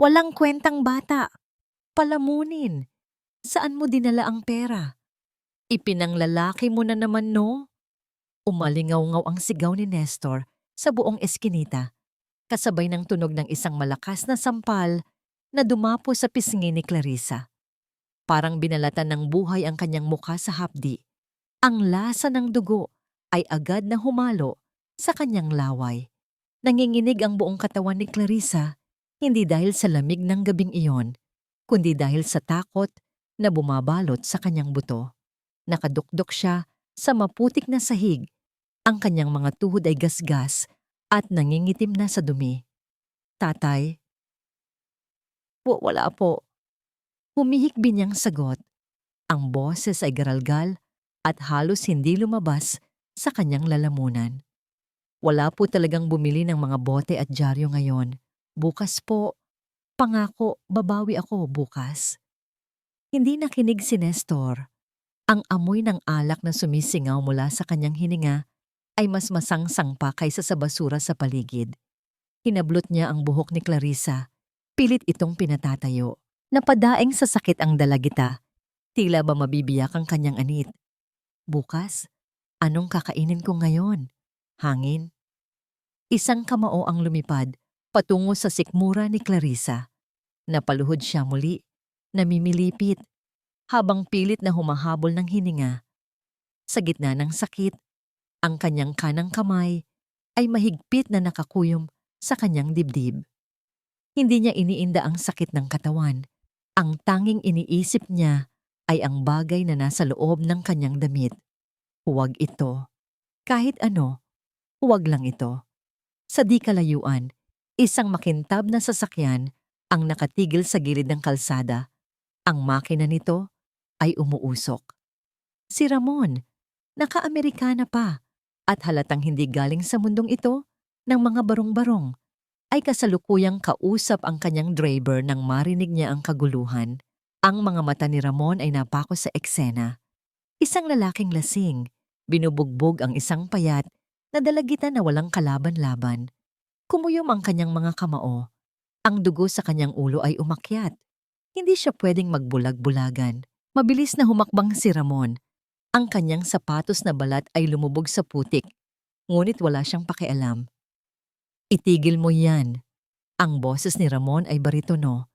Walang kwentang bata. Palamunin. Saan mo dinala ang pera? Ipinanglalaki mo na naman, no? Umalingaw-ngaw ang sigaw ni Nestor sa buong eskinita, kasabay ng tunog ng isang malakas na sampal na dumapo sa pisngi ni Clarissa. Parang binalatan ng buhay ang kanyang mukha sa hapdi. Ang lasa ng dugo ay agad na humalo sa kanyang laway. Nanginginig ang buong katawan ni Clarissa, hindi dahil sa lamig ng gabing iyon, kundi dahil sa takot na bumabalot sa kanyang buto. Nakadukdok siya sa maputik na sahig. Ang kanyang mga tuhod ay gasgas at nangingitim na sa dumi. Tatay? Wala po. Humihikbi niyang sagot. Ang boses ay garalgal at halos hindi lumabas sa kanyang lalamunan. Wala po talagang bumili ng mga bote at dyaryo ngayon. Bukas po. Pangako, babawi ako bukas. Hindi nakinig si Nestor. Ang amoy ng alak na sumisingaw mula sa kanyang hininga ay mas masangsang pa kaysa sa basura sa paligid. Hinablot niya ang buhok ni Clarissa. Pilit itong pinatatayo. Napadaing sa sakit ang dalagita. Tila ba mabibiyak ang kanyang anit. Bukas, anong kakainin ko ngayon? Hangin? Isang kamao ang lumipad patungo sa sikmura ni Clarissa. Napaluhod siya muli, namimilipit, habang pilit na humahabol ng hininga. Sa gitna ng sakit, ang kanyang kanang kamay ay mahigpit na nakakuyom sa kanyang dibdib. Hindi niya iniinda ang sakit ng katawan. Ang tanging iniisip niya ay ang bagay na nasa loob ng kanyang damit. Huwag ito. Kahit ano, huwag lang ito. Sa di kalayuan, isang makintab na sasakyan ang nakatigil sa gilid ng kalsada. Ang makina nito ay umuusok. Si Ramon, naka-Amerikana pa, at halatang hindi galing sa mundong ito ng mga barong-barong, ay kasalukuyang kausap ang kanyang driver nang marinig niya ang kaguluhan. Ang mga mata ni Ramon ay napako sa eksena. Isang lalaking lasing, binubugbog ang isang payat na dalagitan na walang kalaban-laban. Kumuyom ang kanyang mga kamao. Ang dugo sa kanyang ulo ay umakyat. Hindi siya pwedeng magbulag-bulagan. Mabilis na humakbang si Ramon. Ang kanyang sapatos na balat ay lumubog sa putik, ngunit wala siyang pakialam. Itigil mo yan. Ang boses ni Ramon ay baritono,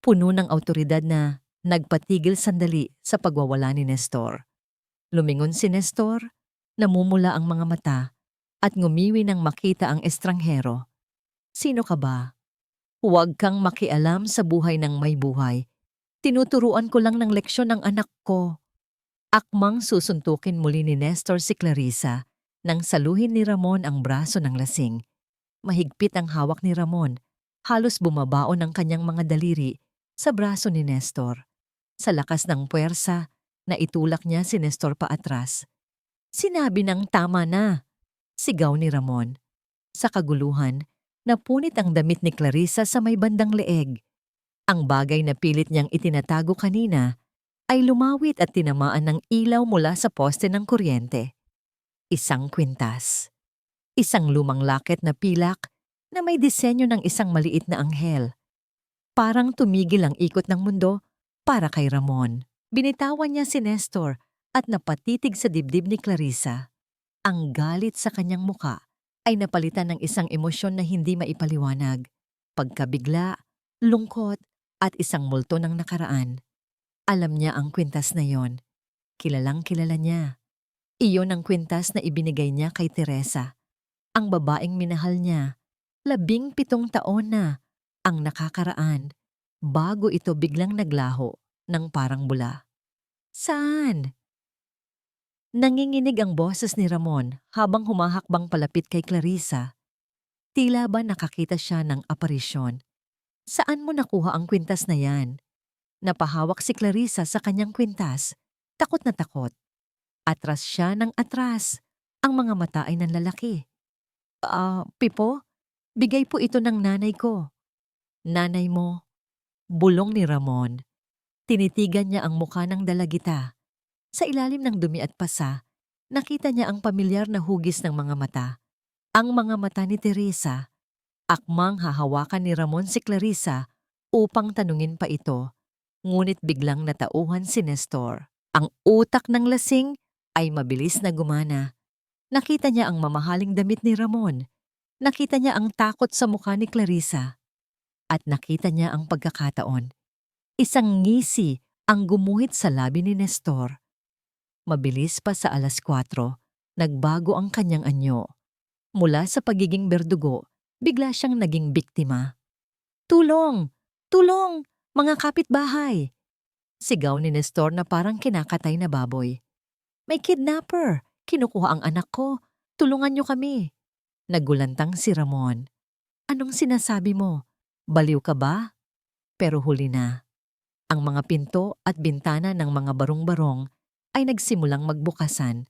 puno ng awtoridad na nagpatigil sandali sa pagwawala ni Nestor. Lumingon si Nestor, namumula ang mga mata, at ngumiwi nang makita ang estranghero. Sino ka ba? Huwag kang makialam sa buhay ng may buhay. Tinuturuan ko lang ng leksyon ng anak ko. Akmang susuntukin muli ni Nestor si Clarissa nang saluhin ni Ramon ang braso ng lasing. Mahigpit ang hawak ni Ramon, halos bumabaon ang kanyang mga daliri sa braso ni Nestor. Sa lakas ng puwersa, naitulak niya si Nestor paatras. Sinabi ng tama na, sigaw ni Ramon. Sa kaguluhan, napunit ang damit ni Clarissa sa may bandang leeg. Ang bagay na pilit niyang itinatago kanina ay lumawit at tinamaan ng ilaw mula sa poste ng kuryente. Isang kwintas. Isang lumang laket na pilak na may disenyo ng isang maliit na anghel. Parang tumigil ang ikot ng mundo para kay Ramon. Binitawan niya si Nestor at napatitig sa dibdib ni Clarissa. Ang galit sa kanyang muka ay napalitan ng isang emosyon na hindi maipaliwanag. Pagkabigla, lungkot at isang multo ng nakaraan. Alam niya ang kwintas na yon. Kilalang kilala niya. Iyon ang kwintas na ibinigay niya kay Teresa. Ang babaeng minahal niya, 17 taon na ang nakakaraan bago ito biglang naglaho ng parang bula. Saan? Nanginginig ang boses ni Ramon habang humahakbang palapit kay Clarissa. Tila ba nakakita siya ng aparisyon. Saan mo nakuha ang kwintas na yan? Napahawak si Clarissa sa kanyang kwintas, takot na takot. Atras siya ng atras. Ang mga mata ay nanlalaki. Pipo, bigay po ito ng nanay ko. Nanay mo? Bulong ni Ramon. Tinitigan niya ang mukha ng dalagita. Sa ilalim ng dumi at pasa, nakita niya ang pamilyar na hugis ng mga mata. Ang mga mata ni Teresa. Akmang hahawakan ni Ramon si Clarissa upang tanungin pa ito, ngunit biglang natauhan si Nestor. Ang utak ng lasing ay mabilis na gumana. Nakita niya ang mamahaling damit ni Ramon. Nakita niya ang takot sa mukha ni Clarissa. At nakita niya ang pagkakataon. Isang ngisi ang gumuhit sa labi ni Nestor. Mabilis pa sa 4:00, nagbago ang kanyang anyo. Mula sa pagiging berdugo, bigla siyang naging biktima. "Tulong! Tulong! Mga kapitbahay!" Sigaw ni Nestor na parang kinakatay na baboy. "May kidnapper! Kinukuha ang anak ko! Tulungan niyo kami!" Nagulantang si Ramon. "Anong sinasabi mo? Baliw ka ba?" Pero huli na. Ang mga pinto at bintana ng mga barong-barong ay nagsimulang magbukasan.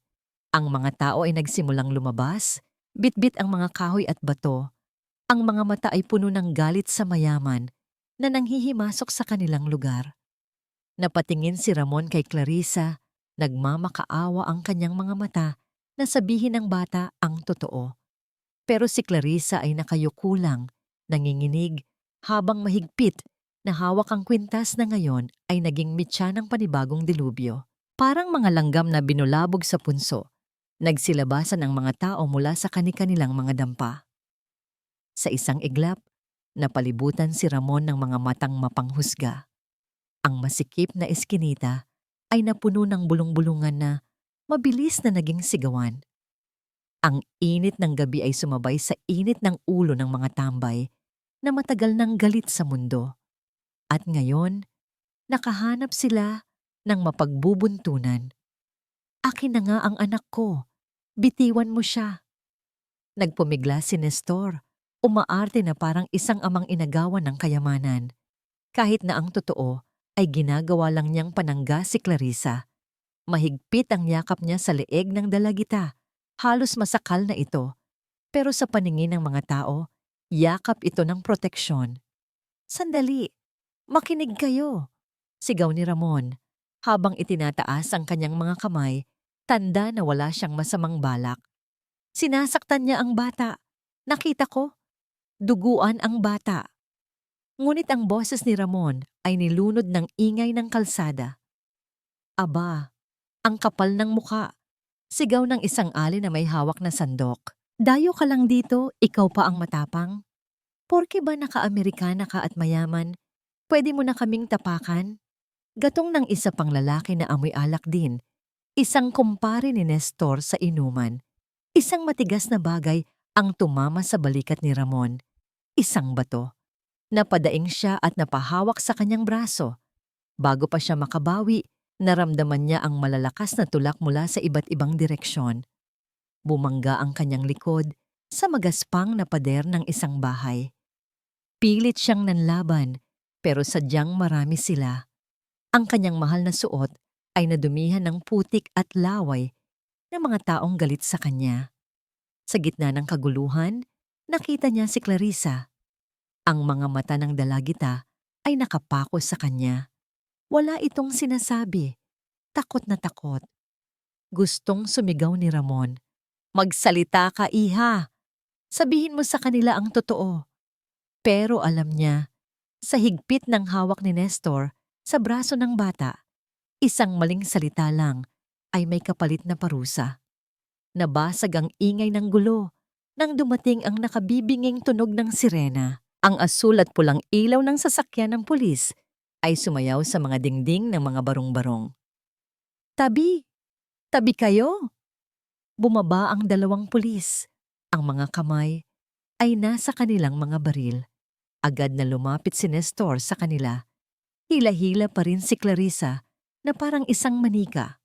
Ang mga tao ay nagsimulang lumabas, bitbit ang mga kahoy at bato. Ang mga mata ay puno ng galit sa mayaman na nanghihimasok sa kanilang lugar. Napatingin si Ramon kay Clarissa, nagmamakaawa ang kanyang mga mata na sabihin ng bata ang totoo. Pero si Clarissa ay nakayuko lang, nanginginig, habang mahigpit na hawak ang kwintas na ngayon ay naging mitya ng panibagong dilubyo. Parang mga langgam na binulabog sa punso, nagsilabasan ang mga tao mula sa kani-kanilang mga dampa. Sa isang iglap, napalibutan si Ramon ng mga matang mapanghusga. Ang masikip na eskinita ay napuno ng bulong-bulungan na mabilis na naging sigawan. Ang init ng gabi ay sumabay sa init ng ulo ng mga tambay na matagal nang galit sa mundo. At ngayon, nakahanap sila ng mapagbubuntunan. "Akin na nga ang anak ko. Bitiwan mo siya." Nagpumigla si Nestor, umaarte na parang isang amang inagawan ng kayamanan. Kahit na ang totoo ay ginagawa lang niyang panangga si Clarissa. Mahigpit ang yakap niya sa leeg ng dalagita. Halos masakal na ito. Pero sa paningin ng mga tao, yakap ito ng proteksyon. "Sandali, makinig kayo," sigaw ni Ramon. Habang itinataas ang kanyang mga kamay, tanda na wala siyang masamang balak. Sinasaktan niya ang bata. Nakita ko. Duguan ang bata. Ngunit ang boses ni Ramon ay nilunod ng ingay ng kalsada. "Aba, ang kapal ng muka," sigaw ng isang alin na may hawak na sandok. "Dayo ka lang dito, ikaw pa ang matapang? Porke ba naka-Amerikana ka at mayaman, pwede mo na kaming tapakan?" Gatong ng isa pang lalaki na amoy alak din, isang kumpare ni Nestor sa inuman. Isang matigas na bagay ang tumama sa balikat ni Ramon. Isang bato. Napadaing siya at napahawak sa kanyang braso. Bago pa siya makabawi, naramdaman niya ang malalakas na tulak mula sa iba't ibang direksyon. Bumangga ang kanyang likod sa magaspang na pader ng isang bahay. Pilit siyang nanlaban, pero sadyang marami sila. Ang kanyang mahal na suot ay nadumihan ng putik at laway ng mga taong galit sa kanya. Sa gitna ng kaguluhan, nakita niya si Clarissa. Ang mga mata ng dalagita ay nakapako sa kanya. Wala itong sinasabi. Takot na takot. Gustong sumigaw ni Ramon. "Magsalita ka, iha! Sabihin mo sa kanila ang totoo." Pero alam niya, sa higpit ng hawak ni Nestor sa braso ng bata, isang maling salita lang ay may kapalit na parusa. Nabasag ang ingay ng gulo nang dumating ang nakabibinging tunog ng sirena. Ang asul at pulang ilaw ng sasakyan ng pulis ay sumayaw sa mga dingding ng mga barong-barong. "Tabi! Tabi kayo!" Bumaba ang 2 pulis. Ang mga kamay ay nasa kanilang mga baril. Agad na lumapit si Nestor sa kanila. Hila-hila pa rin si Clarissa na parang isang manika.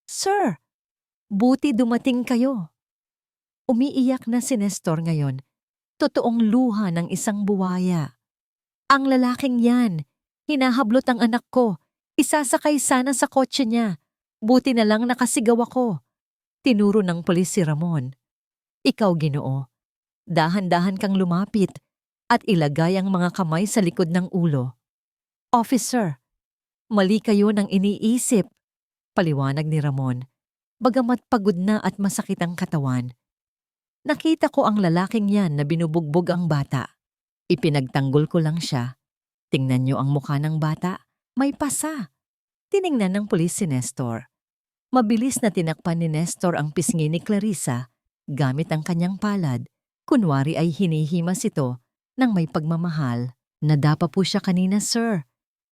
"Sir! Buti dumating kayo." Umiiyak na si Nestor ngayon. Totoong luha ng isang buwaya. "Ang lalaking yan, hinahablot ang anak ko. Isasakay sana sa kotse niya. Buti na lang nakasigaw ako." Tinuro ng pulis si Ramon. "Ikaw, Ginoo, dahan-dahan kang lumapit at ilagay ang mga kamay sa likod ng ulo." "Officer, mali kayo ng iniisip," paliwanag ni Ramon, bagamat pagod na at masakit ang katawan. "Nakita ko ang lalaking yan na binubugbog ang bata. Ipinagtanggol ko lang siya. Tingnan niyo ang mukha ng bata. May pasa. Tiningnan ng pulis si Nestor. Mabilis na tinakpan ni Nestor ang pisngi ni Clarissa gamit ang kanyang palad. Kunwari ay hinihimas ito ng may pagmamahal. Nadapa po siya kanina, sir.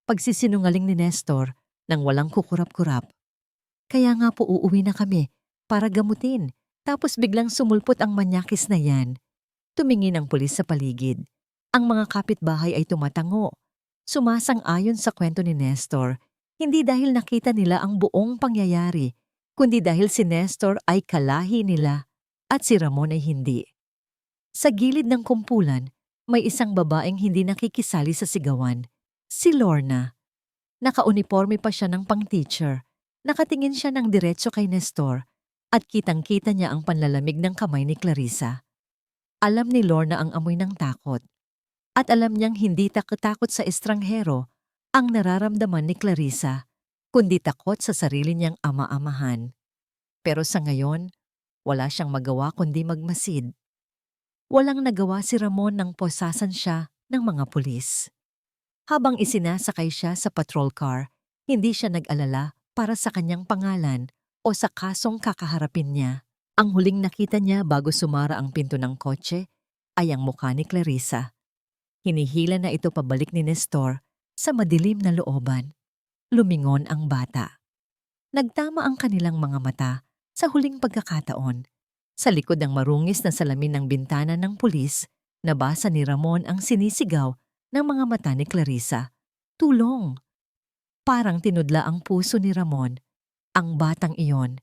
Pagsisinungaling ni Nestor nang walang kukurap-kurap. Kaya nga po uuwi na kami para gamutin. Tapos biglang sumulpot ang manyakis na yan. Tumingin ang pulis sa paligid. Ang mga kapitbahay ay tumatango. Sumasang-ayon sa kwento ni Nestor, hindi dahil nakita nila ang buong pangyayari, kundi dahil si Nestor ay kalahi nila at si Ramon ay hindi. Sa gilid ng kumpulan, may isang babaeng hindi nakikisali sa sigawan, si Lorna. Nakauniforme pa siya ng pang-teacher. Nakatingin siya ng diretso kay Nestor at kitang-kita niya ang panlalamig ng kamay ni Clarissa. Alam ni Lorna ang amoy ng takot. At alam niyang hindi takot sa estranghero ang nararamdaman ni Clarissa, kundi takot sa sarili niyang ama-amahan. Pero sa ngayon, wala siyang magawa kundi magmasid. Walang nagawa si Ramon nang posasan siya ng mga pulis. Habang isinasakay siya sa patrol car, hindi siya nag-alala para sa kanyang pangalan o sa kasong kakaharapin niya. Ang huling nakita niya bago sumara ang pinto ng kotse ay ang mukha ni Clarissa. Hinihila na ito pabalik ni Nestor sa madilim na looban. Lumingon ang bata. Nagtama ang kanilang mga mata sa huling pagkakataon. Sa likod ng marungis na salamin ng bintana ng pulis, nabasa ni Ramon ang sinisigaw ng mga mata ni Clarissa. Tulong! Parang tinudla ang puso ni Ramon. Ang batang iyon,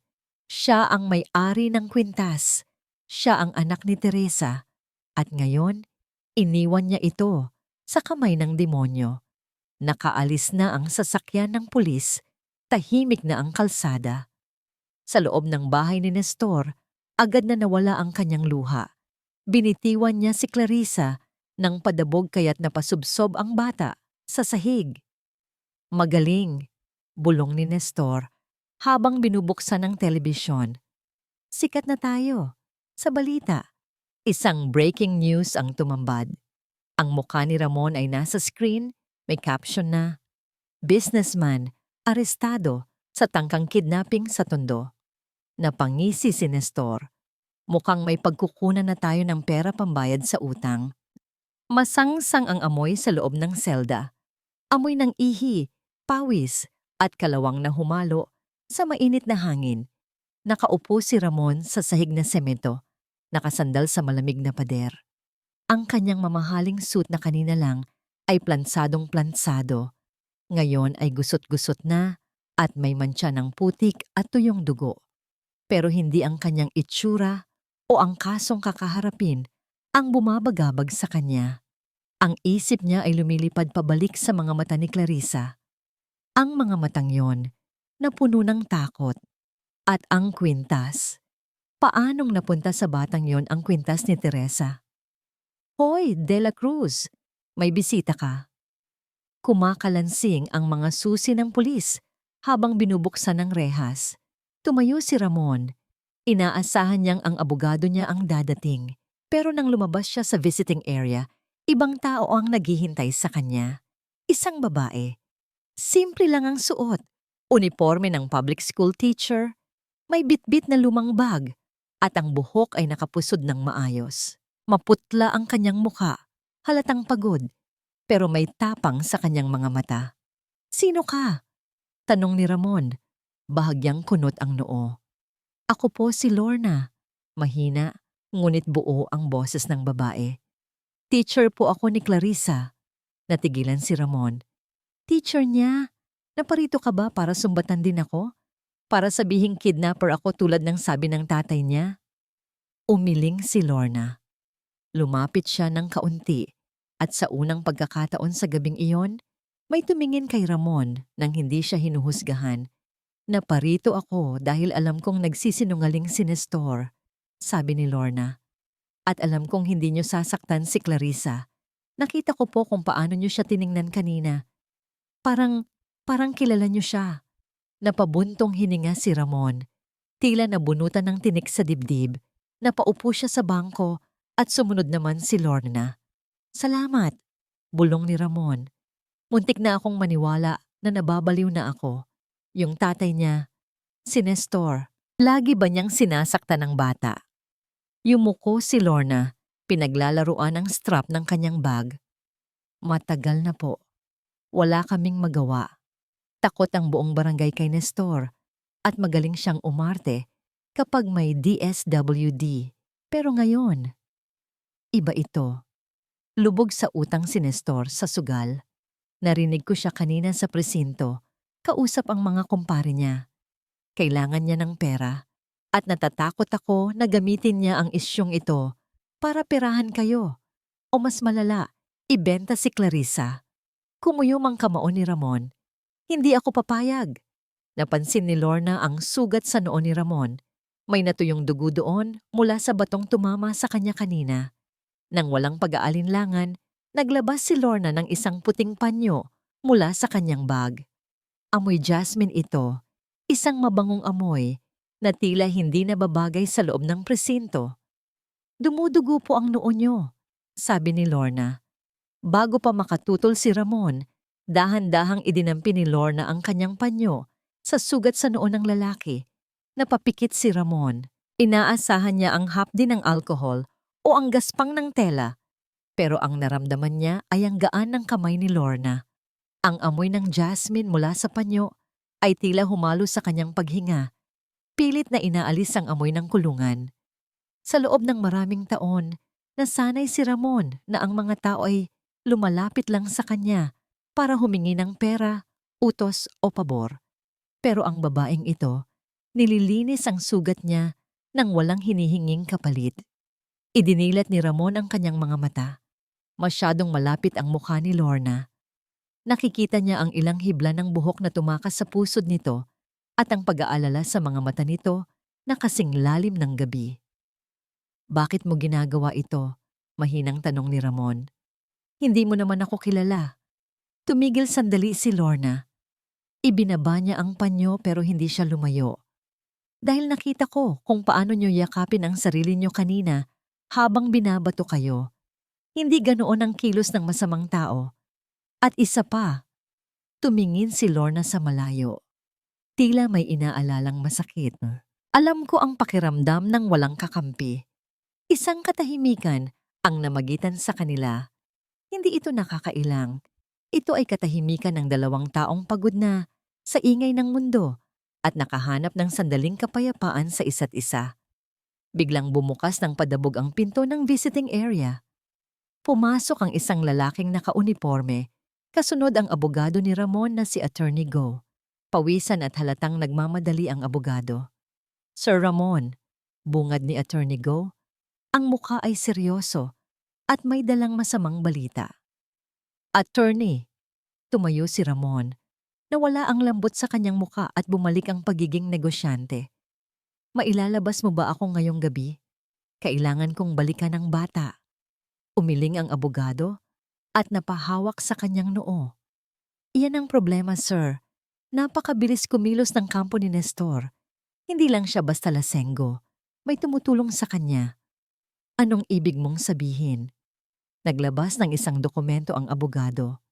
siya ang may-ari ng kwintas. Siya ang anak ni Teresa. At ngayon, iniwan niya ito sa kamay ng demonyo. Nakaalis na ang sasakyan ng pulis, tahimik na ang kalsada. Sa loob ng bahay ni Nestor, agad na nawala ang kanyang luha. Binitiwan niya si Clarissa nang padabog kaya't napasubsob ang bata sa sahig. Magaling, bulong ni Nestor habang binubuksan ng telebisyon. Sikat na tayo. Sa balita. Isang breaking news ang tumambad. Ang mukha ni Ramon ay nasa screen, may caption na, "Businessman, arestado sa tangkang kidnapping sa Tondo." Napangisi si Nestor. Mukhang may pagkukunan na tayo ng pera pambayad sa utang. Masangsang ang amoy sa loob ng selda. Amoy ng ihi, pawis, at kalawang na humalo sa mainit na hangin. Nakaupo si Ramon sa sahig na semento. Nakasandal sa malamig na pader. Ang kanyang mamahaling suit na kanina lang ay plansadong-plansado. Ngayon ay gusot-gusot na at may mantsa ng putik at tuyong dugo. Pero hindi ang kanyang itsura o ang kasong kakaharapin ang bumabagabag sa kanya. Ang isip niya ay lumilipad pabalik sa mga mata ni Clarissa. Ang mga matang yon na puno ng takot. At ang kwintas. Paanong napunta sa batang yon ang kwintas ni Teresa? Hoy, De La Cruz, may bisita ka. Kumakalansing ang mga susi ng pulis habang binubuksan ng rehas. Tumayo si Ramon. Inaasahan niyang ang abogado niya ang dadating. Pero nang lumabas siya sa visiting area, ibang tao ang naghihintay sa kanya. Isang babae. Simple lang ang suot. Uniforme ng public school teacher. May bitbit na lumang bag. At ang buhok ay nakapusod ng maayos. Maputla ang kanyang mukha, halatang pagod, pero may tapang sa kanyang mga mata. Sino ka? Tanong ni Ramon, bahagyang kunot ang noo. Ako po si Lorna. Mahina, ngunit buo ang boses ng babae. Teacher po ako ni Clarissa. Natigilan si Ramon. Teacher niya? Naparito ka ba para sumbatan din ako? Para sabihing kidnapper ako tulad ng sabi ng tatay niya? Umiling si Lorna. Lumapit siya ng kaunti at sa unang pagkakataon sa gabing iyon, may tumingin kay Ramon nang hindi siya hinuhusgahan. Naparito ako dahil alam kong nagsisinungaling si Nestor, sabi ni Lorna. At alam kong hindi niyo sasaktan si Clarissa. Nakita ko po kung paano niyo siya tiningnan kanina. Parang kilala niyo siya. Napabuntong hininga si Ramon. Tila nabunutan ng tinik sa dibdib. Napaupo siya sa bangko at sumunod naman si Lorna. Salamat, bulong ni Ramon. Muntik na akong maniwala na nababaliw na ako. Yung tatay niya, si Nestor, lagi ba niyang sinasaktan ng bata? Yumuko si Lorna, pinaglalaruan ang strap ng kanyang bag. Matagal na po. Wala kaming magawa. Takot ang buong barangay kay Nestor at magaling siyang umarte kapag may DSWD. Pero ngayon, iba ito. Lubog sa utang si Nestor sa sugal. Narinig ko siya kanina sa presinto, kausap ang mga kumpare niya. Kailangan niya ng pera at natatakot ako na gamitin niya ang isyong ito para perahan kayo. O mas malala, ibenta si Clarissa. Kumuyom ang kamao ni Ramon. Hindi ako papayag. Napansin ni Lorna ang sugat sa noo ni Ramon. May natuyong dugo doon mula sa batong tumama sa kanya kanina. Nang walang pag-aalinlangan, naglabas si Lorna ng isang puting panyo mula sa kanyang bag. Amoy jasmine ito, isang mabangong amoy na tila hindi nababagay sa loob ng presinto. Dumudugo po ang noo niyo, sabi ni Lorna. Bago pa makatutol si Ramon, dahan-dahang idinampi ni Lorna ang kanyang panyo sa sugat sa noo ng lalaki. Napapikit si Ramon. Inaasahan niya ang hapdi ng alkohol o ang gaspang ng tela. Pero ang naramdaman niya ay ang gaan ng kamay ni Lorna. Ang amoy ng jasmine mula sa panyo ay tila humalo sa kanyang paghinga. Pilit na inaalis ang amoy ng kulungan. Sa loob ng maraming taon, nasanay si Ramon na ang mga tao ay lumalapit lang sa kanya para humingi ng pera, utos o pabor. Pero ang babaeng ito, nililinis ang sugat niya nang walang hinihinging kapalit. Idinilat ni Ramon ang kanyang mga mata. Masyadong malapit ang mukha ni Lorna. Nakikita niya ang ilang hibla ng buhok na tumakas sa pusod nito at ang pag-aalala sa mga mata nito na kasing lalim ng gabi. Bakit mo ginagawa ito? Mahinang tanong ni Ramon. Hindi mo naman ako kilala. Tumigil sandali si Lorna. Ibinaba niya ang panyo pero hindi siya lumayo. Dahil nakita ko kung paano niyo yakapin ang sarili niyo kanina habang binabato kayo. Hindi ganoon ang kilos ng masamang tao. At isa pa, tumingin si Lorna sa malayo. Tila may inaalalang masakit. Alam ko ang pakiramdam ng walang kakampi. Isang katahimikan ang namagitan sa kanila. Hindi ito nakakailang. Ito ay katahimikan ng dalawang taong pagod na sa ingay ng mundo at nakahanap ng sandaling kapayapaan sa isa't isa. Biglang bumukas ng padabog ang pinto ng visiting area. Pumasok ang isang lalaking nakauniporme, kasunod ang abogado ni Ramon na si Attorney Go. Pawisan at halatang nagmamadali ang abogado. Sir Ramon, bungad ni Attorney Go, ang mukha ay seryoso at may dalang masamang balita. Attorney, tumayo si Ramon. Nawala ang lambot sa kanyang muka at bumalik ang pagiging negosyante. Mailalabas mo ba ako ngayong gabi? Kailangan kong balikan ang bata. Umiling ang abogado at napahawak sa kanyang noo. Iyan ang problema, sir. Napakabilis kumilos ng kampo ni Nestor. Hindi lang siya basta lasenggo. May tumutulong sa kanya. Anong ibig mong sabihin? Naglabas ng isang dokumento ang abogado.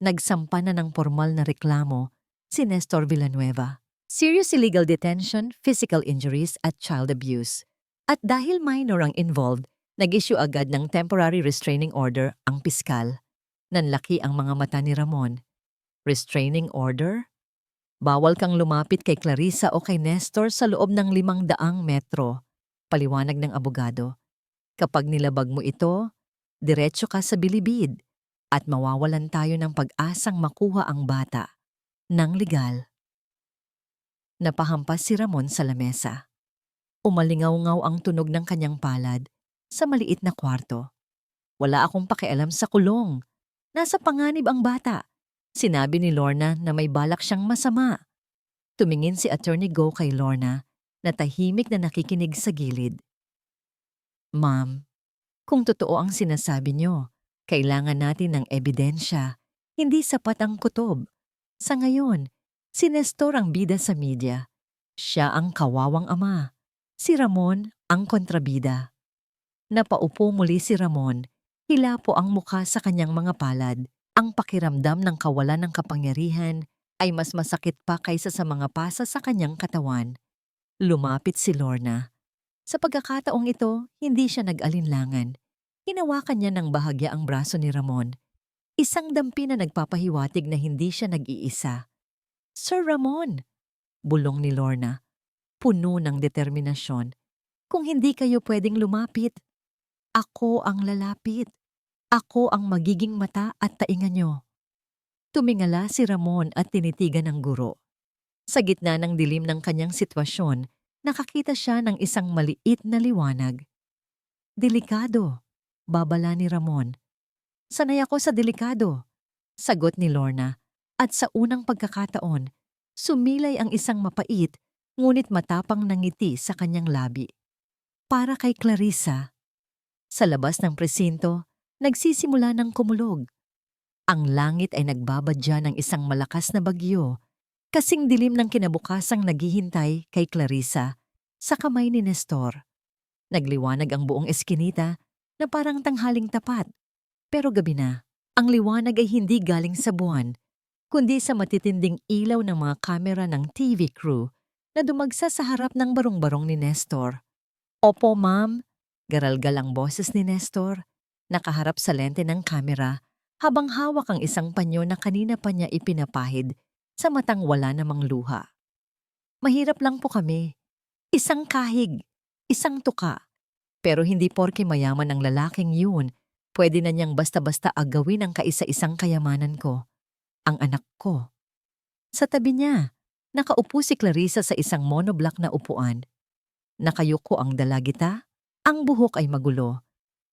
Nagsampa na ng formal na reklamo si Nestor Villanueva. Serious illegal detention, physical injuries at child abuse. At dahil minor ang involved, nag-issue agad ng temporary restraining order ang piskal. Nanlaki ang mga mata ni Ramon. Restraining order? Bawal kang lumapit kay Clarissa o kay Nestor sa loob ng 500 metro. Paliwanag ng abogado. Kapag nilabag mo ito, diretso ka sa bilibid at mawawalan tayo ng pag-asang makuha ang bata ng legal. Napahampas si Ramon sa lamesa. Umalingaw-ngaw ang tunog ng kanyang palad sa maliit na kwarto. Wala akong pakialam sa kulong. Nasa panganib ang bata. Sinabi ni Lorna na may balak siyang masama. Tumingin si Attorney Go kay Lorna na tahimik na nakikinig sa gilid. Ma'am, kung totoo ang sinasabi niyo, kailangan natin ng ebidensya. Hindi sapat ang kutob. Sa ngayon, si Nestor ang bida sa media. Siya ang kawawang ama. Si Ramon ang kontrabida. Napaupo muli si Ramon. Hilapo ang mukha sa kanyang mga palad. Ang pakiramdam ng kawalan ng kapangyarihan ay mas masakit pa kaysa sa mga pasa sa kanyang katawan. Lumapit si Lorna. Sa pagkakataong ito, hindi siya nag-alinlangan. Hinawakan niya ng bahagya ang braso ni Ramon. Isang dampi na nagpapahiwatig na hindi siya nag-iisa. "Sir Ramon!" bulong ni Lorna, puno ng determinasyon. "Kung hindi kayo pwedeng lumapit, ako ang lalapit. Ako ang magiging mata at tainga nyo." Tumingala si Ramon at tinitigan ng guro. Sa gitna ng dilim ng kanyang sitwasyon, nakakita siya ng isang maliit na liwanag. "Delikado," babala ni Ramon. "Sanay ako sa delikado," sagot ni Lorna, at sa unang pagkakataon, sumilay ang isang mapait ngunit matapang na ngiti sa kanyang labi. Para kay Clarissa. Sa labas ng presinto, nagsisimula ng kumulog. Ang langit ay nagbabadya ng isang malakas na bagyo, kasing dilim ng kinabukasang naghihintay kay Clarissa sa kamay ni Nestor. Nagliwanag ang buong eskinita na parang tanghaling tapat. Pero gabi na, ang liwanag ay hindi galing sa buwan, kundi sa matitinding ilaw ng mga kamera ng TV crew na dumagsa sa harap ng barong-barong ni Nestor. "Opo, ma'am," garalgal ang boses ni Nestor, nakaharap sa lente ng kamera habang hawak ang isang panyo na kanina pa niya ipinapahid sa matang wala namang luha. "Mahirap lang po kami. Isang kahig, isang tuka. Pero hindi porke mayaman ang lalaking yun, pwede na niyang basta-basta agawin ang kaisa-isang kayamanan ko, ang anak ko." Sa tabi niya, nakaupo si Clarissa sa isang monoblock na upuan. Nakayuko ang dalagita, ang buhok ay magulo,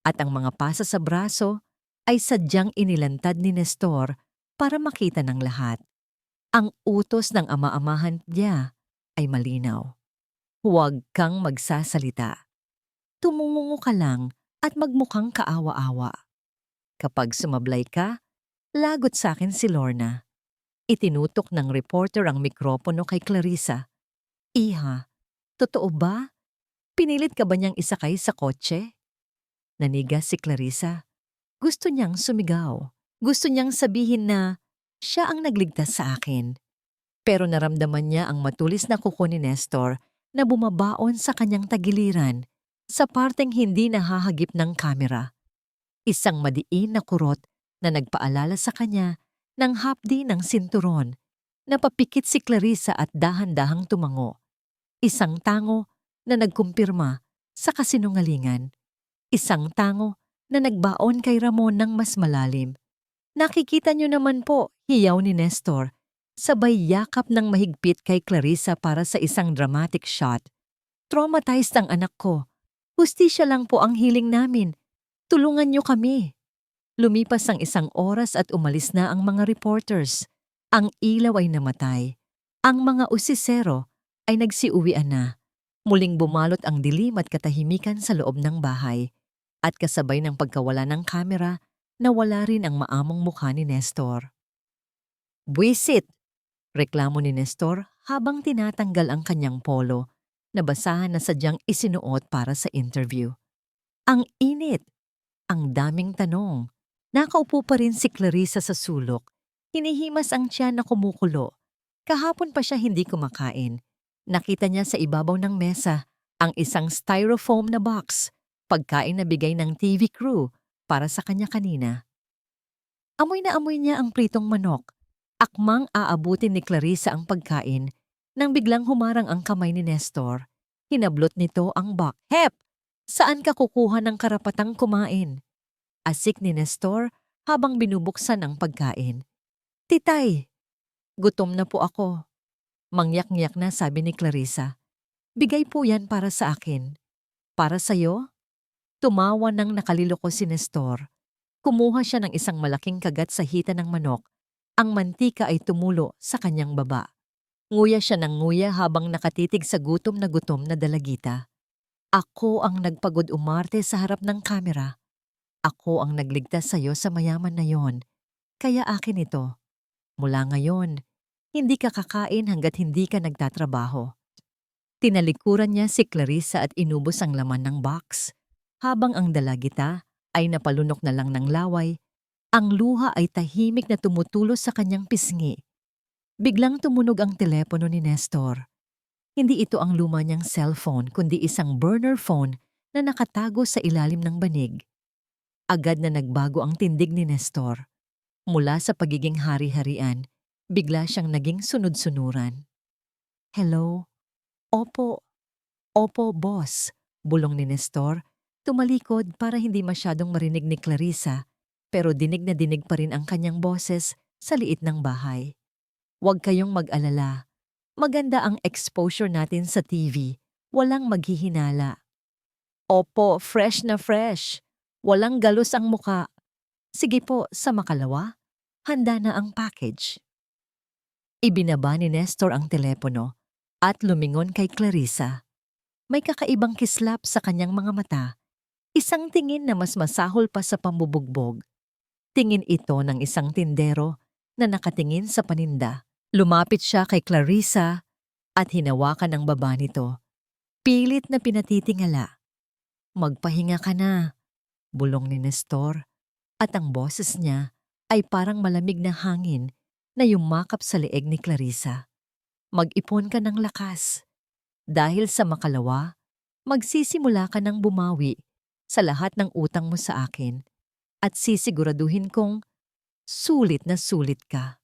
at ang mga pasa sa braso ay sadyang inilantad ni Nestor para makita ng lahat. Ang utos ng ama-amahan niya ay malinaw. "Huwag kang magsasalita. Tumungo ka lang at magmukhang kaawa-awa. Kapag sumablay ka, lagot sa akin si Lorna." Itinutok ng reporter ang mikropono kay Clarissa. "Iha, totoo ba? Pinilit ka ba niyang isakay sa kotse?" Nanigas si Clarissa. Gusto niyang sumigaw. Gusto niyang sabihin na siya ang nagligtas sa akin. Pero naramdaman niya ang matulis na kuko ni Nestor na bumabaon sa kanyang tagiliran sa parteng hindi nahahagip ng kamera. Isang madiin na kurot na nagpaalala sa kanya ng hapdi ng sinturon. Napapikit si Clarissa at dahan-dahang tumango. Isang tango na nagkumpirma sa kasinungalingan. Isang tango na nagbaon kay Ramon ng mas malalim. "Nakikita niyo naman po," hiyaw ni Nestor, sabay yakap ng mahigpit kay Clarissa para sa isang dramatic shot. "Traumatized ang anak ko. Hustisya lang po ang hiling namin. Tulungan niyo kami." Lumipas ang isang oras at umalis na ang mga reporters. Ang ilaw ay namatay. Ang mga usisero ay nagsiuwian na. Muling bumalot ang dilim at katahimikan sa loob ng bahay. At kasabay ng pagkawala ng kamera, nawala rin ang maamong mukha ni Nestor. "Buwisit!" reklamo ni Nestor habang tinatanggal ang kanyang polo, na basahan na sadyang isinuot para sa interview. Ang init! Ang daming tanong. Nakaupo pa rin si Clarissa sa sulok. Hinihimas ang tiyan na kumukulo. Kahapon pa siya hindi kumakain. Nakita niya sa ibabaw ng mesa ang isang styrofoam na box, pagkain na bigay ng TV crew para sa kanya kanina. Amoy na amoy niya ang pritong manok. Akmang aabutin ni Clarissa ang pagkain nang biglang humarang ang kamay ni Nestor. Hinablot nito ang box. "Hep! Saan ka kukuha ng karapatang kumain?" Asik ni Nestor habang binubuksan ang pagkain. "Titay, gutom na po ako." Mangyak-ngyak na sabi ni Clarissa. "Bigay po yan para sa akin." "Para sa'yo?" Tumawa ng nakaliloko si Nestor. Kumuha siya ng isang malaking kagat sa hita ng manok. Ang mantika ay tumulo sa kanyang baba. Nguya siya ng nguya habang nakatitig sa gutom na dalagita. "Ako ang nagpagod umarte sa harap ng kamera. Ako ang nagligtas sa'yo sa mayaman na yon. Kaya akin ito. Mula ngayon, hindi ka kakain hanggat hindi ka nagtatrabaho." Tinalikuran niya si Clarissa at inubos ang laman ng box, habang ang dalagita ay napalunok na lang ng laway Ang luha ay tahimik na tumutulo sa kanyang pisngi. Biglang tumunog ang telepono ni Nestor. Hindi ito ang luma niyang cellphone kundi isang burner phone na nakatago sa ilalim ng banig. Agad na nagbago ang tindig ni Nestor. Mula sa pagiging hari-harian, bigla siyang naging sunod-sunuran. Hello? Opo. Opo, boss. Bulong ni Nestor. Tumalikod para hindi masyadong marinig ni Clarissa, pero dinig na dinig pa rin ang kanyang boses sa liit ng bahay. Huwag kayong mag-alala. Maganda ang exposure natin sa TV. Walang maghihinala. Opo, fresh na fresh. Walang galos ang muka. Sige po, sa makalawa. Handa na ang package. Ibinaba ni Nestor ang telepono at lumingon kay Clarissa. May kakaibang kislap sa kanyang mga mata. Isang tingin na mas masahol pa sa pambubugbog. Tingin ito ng isang tindero na nakatingin sa paninda. Lumapit siya kay Clarissa at hinawakan ang baba nito. Pilit na pinatitingala. Magpahinga ka na, bulong ni Nestor, at ang boses niya ay parang malamig na hangin na yumakap sa leeg ni Clarissa. Mag-ipon ka ng lakas. Dahil sa makalawa, magsisimula ka ng bumawi sa lahat ng utang mo sa akin at sisiguraduhin kong sulit na sulit ka.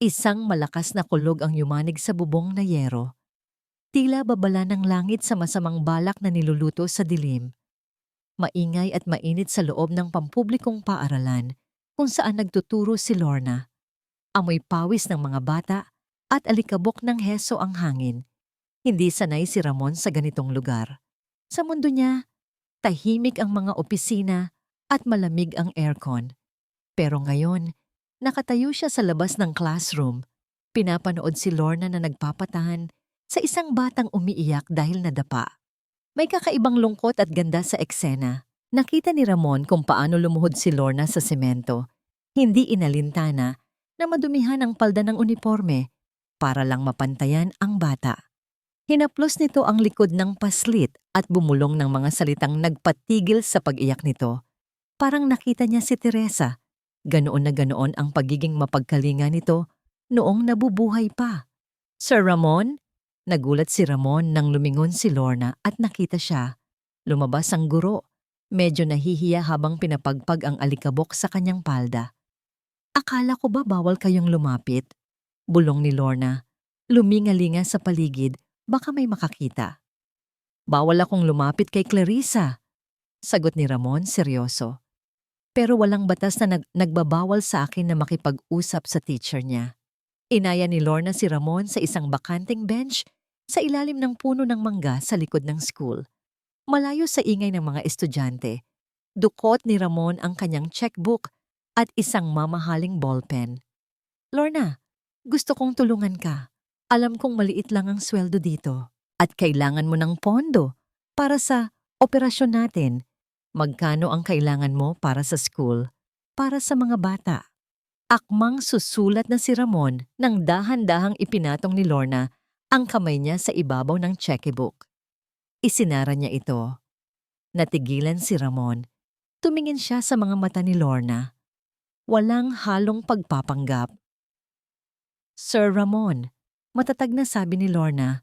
Isang malakas na kulog ang yumanig sa bubong na yero. Tila babala ng langit sa masamang balak na niluluto sa dilim. Maingay at mainit sa loob ng pampublikong paaralan kung saan nagtuturo si Lorna. Amoy pawis ng mga bata at alikabok ng heso ang hangin. Hindi sanay si Ramon sa ganitong lugar. Sa mundo niya, tahimik ang mga opisina at malamig ang aircon. Pero ngayon, nakatayo siya sa labas ng classroom. Pinapanood si Lorna na nagpapatahan sa isang batang umiiyak dahil nadapa. May kakaibang lungkot at ganda sa eksena. Nakita ni Ramon kung paano lumuhod si Lorna sa semento. Hindi inalintana na madumihan ang palda ng uniforme para lang mapantayan ang bata. Hinaplos nito ang likod ng paslit at bumulong ng mga salitang nagpatigil sa pag-iyak nito. Parang nakita niya si Teresa. Ganoon na ganoon ang pagiging mapagkalinga nito noong nabubuhay pa. Sir Ramon? Nagulat si Ramon nang lumingon si Lorna at nakita siya. Lumabas ang guro. Medyo nahihiya habang pinapagpag ang alikabok sa kanyang palda. Akala ko ba bawal kayong lumapit? Bulong ni Lorna. Lumingalinga sa paligid. Baka may makakita. Bawal akong lumapit kay Clarissa, sagot ni Ramon seryoso. Pero walang batas na nagbabawal sa akin na makipag-usap sa teacher niya. Inaya ni Lorna si Ramon sa isang bakanting bench sa ilalim ng puno ng mangga sa likod ng school. Malayo sa ingay ng mga estudyante, dukot ni Ramon ang kanyang checkbook at isang mamahaling ballpen. Lorna, gusto kong tulungan ka. Alam kong maliit lang ang sweldo dito at kailangan mo ng pondo para sa operasyon natin. Magkano ang kailangan mo para sa school, para sa mga bata? Akmang susulat na si Ramon nang dahan-dahang ipinatong ni Lorna ang kamay niya sa ibabaw ng checkbook. Isinara niya ito. Natigilan si Ramon. Tumingin siya sa mga mata ni Lorna. Walang halong pagpapanggap. Sir Ramon, matatag na sabi ni Lorna,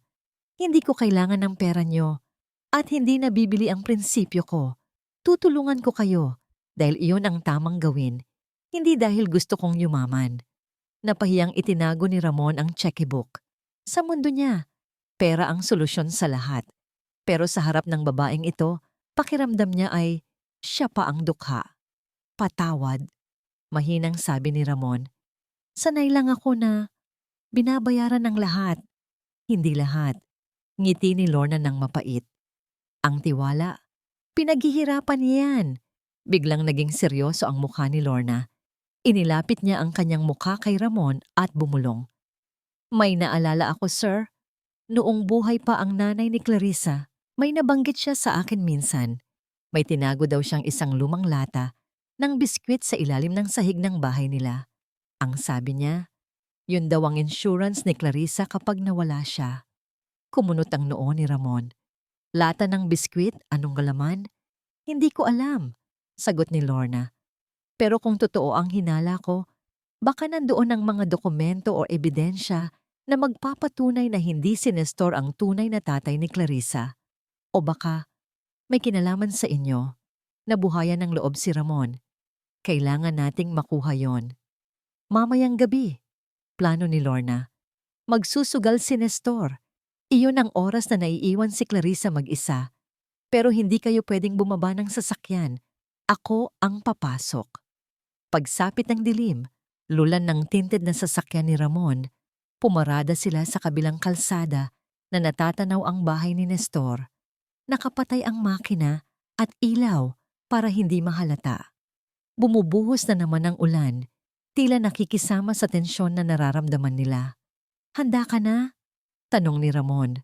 hindi ko kailangan ng pera niyo at hindi nabibili ang prinsipyo ko. Tutulungan ko kayo dahil iyon ang tamang gawin, hindi dahil gusto kong yumaman. Napahiyang itinago ni Ramon ang checkbook. Sa mundo niya, pera ang solusyon sa lahat. Pero sa harap ng babaeng ito, pakiramdam niya ay siya pa ang dukha. Patawad, mahinang sabi ni Ramon. Sanay lang ako na binabayaran ng lahat. Hindi lahat. Ngiti ni Lorna ng mapait. Ang tiwala, pinaghihirapan niyan. Biglang naging seryoso ang mukha ni Lorna. Inilapit niya ang kanyang mukha kay Ramon at bumulong. May naalala ako, sir. Noong buhay pa ang nanay ni Clarissa, may nabanggit siya sa akin minsan. May tinago daw siyang isang lumang lata ng biskwit sa ilalim ng sahig ng bahay nila. Ang sabi niya, yun daw ang insurance ni Clarissa kapag nawala siya. Kumunot ang noo ni Ramon. Lata ng biskwit, anong galaman? Hindi ko alam, sagot ni Lorna. Pero kung totoo ang hinala ko, baka nandoon ang mga dokumento o ebidensya na magpapatunay na hindi si Nestor ang tunay na tatay ni Clarissa. O baka may kinalaman sa inyo na buhayan ng loob si Ramon. Kailangan nating makuha yon. Mamayang gabi, plano ni Lorna. Magsusugal si Nestor. Iyon ang oras na naiiwan si Clarissa mag-isa. Pero hindi kayo pwedeng bumaba ng sasakyan. Ako ang papasok. Pagsapit ng dilim, lulan ng tinted na sasakyan ni Ramon, pumarada sila sa kabilang kalsada na natatanaw ang bahay ni Nestor. Nakapatay ang makina at ilaw para hindi mahalata. Bumubuhos na naman ang ulan, tila nakikisama sa tensyon na nararamdaman nila. Handa ka na? Tanong ni Ramon.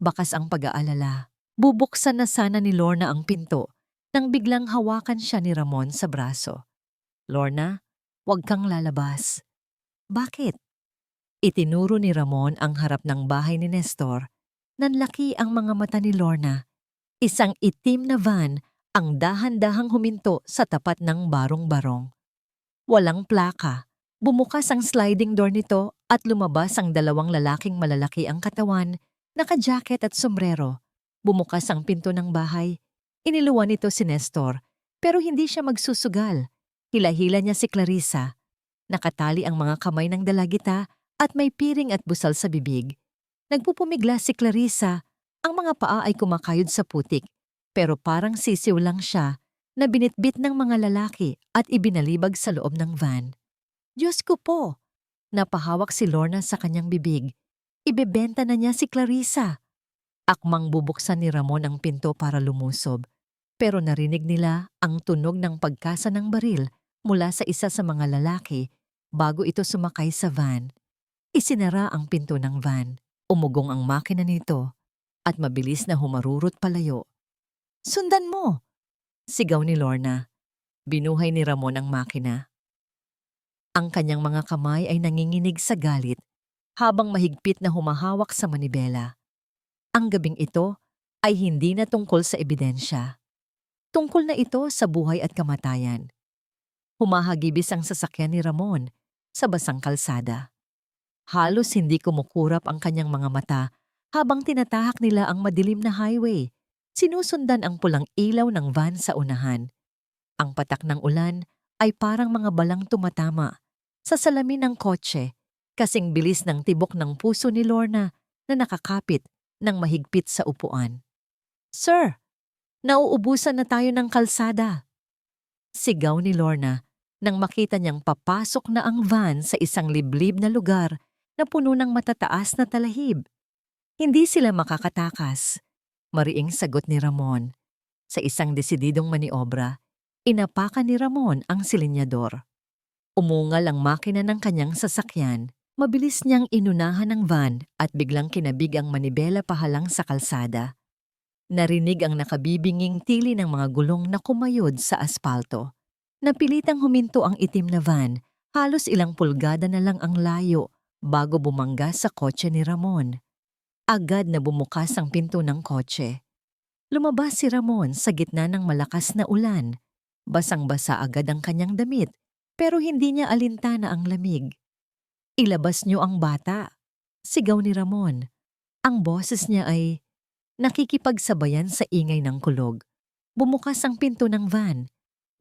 Bakas ang pag-aalala. Bubuksan na sana ni Lorna ang pinto nang biglang hawakan siya ni Ramon sa braso. Lorna, huwag kang lalabas. Bakit? Itinuro ni Ramon ang harap ng bahay ni Nestor. Nanlaki ang mga mata ni Lorna. Isang itim na van ang dahan-dahang huminto sa tapat ng barong-barong. Walang plaka. Bumukas ang sliding door nito at lumabas ang dalawang lalaking malalaki ang katawan, naka-jacket at sombrero. Bumukas ang pinto ng bahay. Iniluwan nito si Nestor, pero hindi siya magsusugal. Hila-hila niya si Clarissa. Nakatali ang mga kamay ng dalagita at may piring at busal sa bibig. Nagpupumigla si Clarissa. Ang mga paa ay kumakayod sa putik, pero parang sisiw lang siya na binitbit ng mga lalaki at ibinalibag sa loob ng van. Diyos ko po! Napahawak si Lorna sa kanyang bibig. Ibebenta na niya si Clarissa. Akmang bubuksan ni Ramon ang pinto para lumusob, pero narinig nila ang tunog ng pagkasa ng baril mula sa isa sa mga lalaki bago ito sumakay sa van. Isinara ang pinto ng van. Umugong ang makina nito at mabilis na humarurot palayo. Sundan mo! Sigaw ni Lorna. Binuhay ni Ramon ang makina. Ang kanyang mga kamay ay nanginginig sa galit habang mahigpit na humahawak sa manibela. Ang gabing ito ay hindi na tungkol sa ebidensya. Tungkol na ito sa buhay at kamatayan. Humahagibis ang sasakyan ni Ramon sa basang kalsada. Halos hindi kumukurap ang kanyang mga mata habang tinatahak nila ang madilim na highway. Sinusundan ang pulang ilaw ng van sa unahan. Ang patak ng ulan ay parang mga balang tumatama sa salamin ng kotse, kasing bilis ng tibok ng puso ni Lorna na nakakapit ng mahigpit sa upuan. Sir, nauubusan na tayo ng kalsada. Sigaw ni Lorna nang makita niyang papasok na ang van sa isang liblib na lugar na puno ng matataas na talahib. Hindi sila makakatakas. Mariing sagot ni Ramon. Sa isang desididong maniobra, inapakan ni Ramon ang silinyador. Umungal ang makina ng kanyang sasakyan. Mabilis niyang inunahan ng van at biglang kinabig ang manibela pahalang sa kalsada. Narinig ang nakabibinging tili ng mga gulong na kumayod sa aspalto. Napilitang huminto ang itim na van, halos ilang pulgada na lang ang layo bago bumangga sa kotse ni Ramon. Agad na bumukas ang pinto ng kotse. Lumabas si Ramon sa gitna ng malakas na ulan. Basang-basa agad ang kanyang damit, pero hindi niya alintana ang lamig. Ilabas niyo ang bata, sigaw ni Ramon. Ang boses niya ay nakikipagsabayan sa ingay ng kulog. Bumukas ang pinto ng van.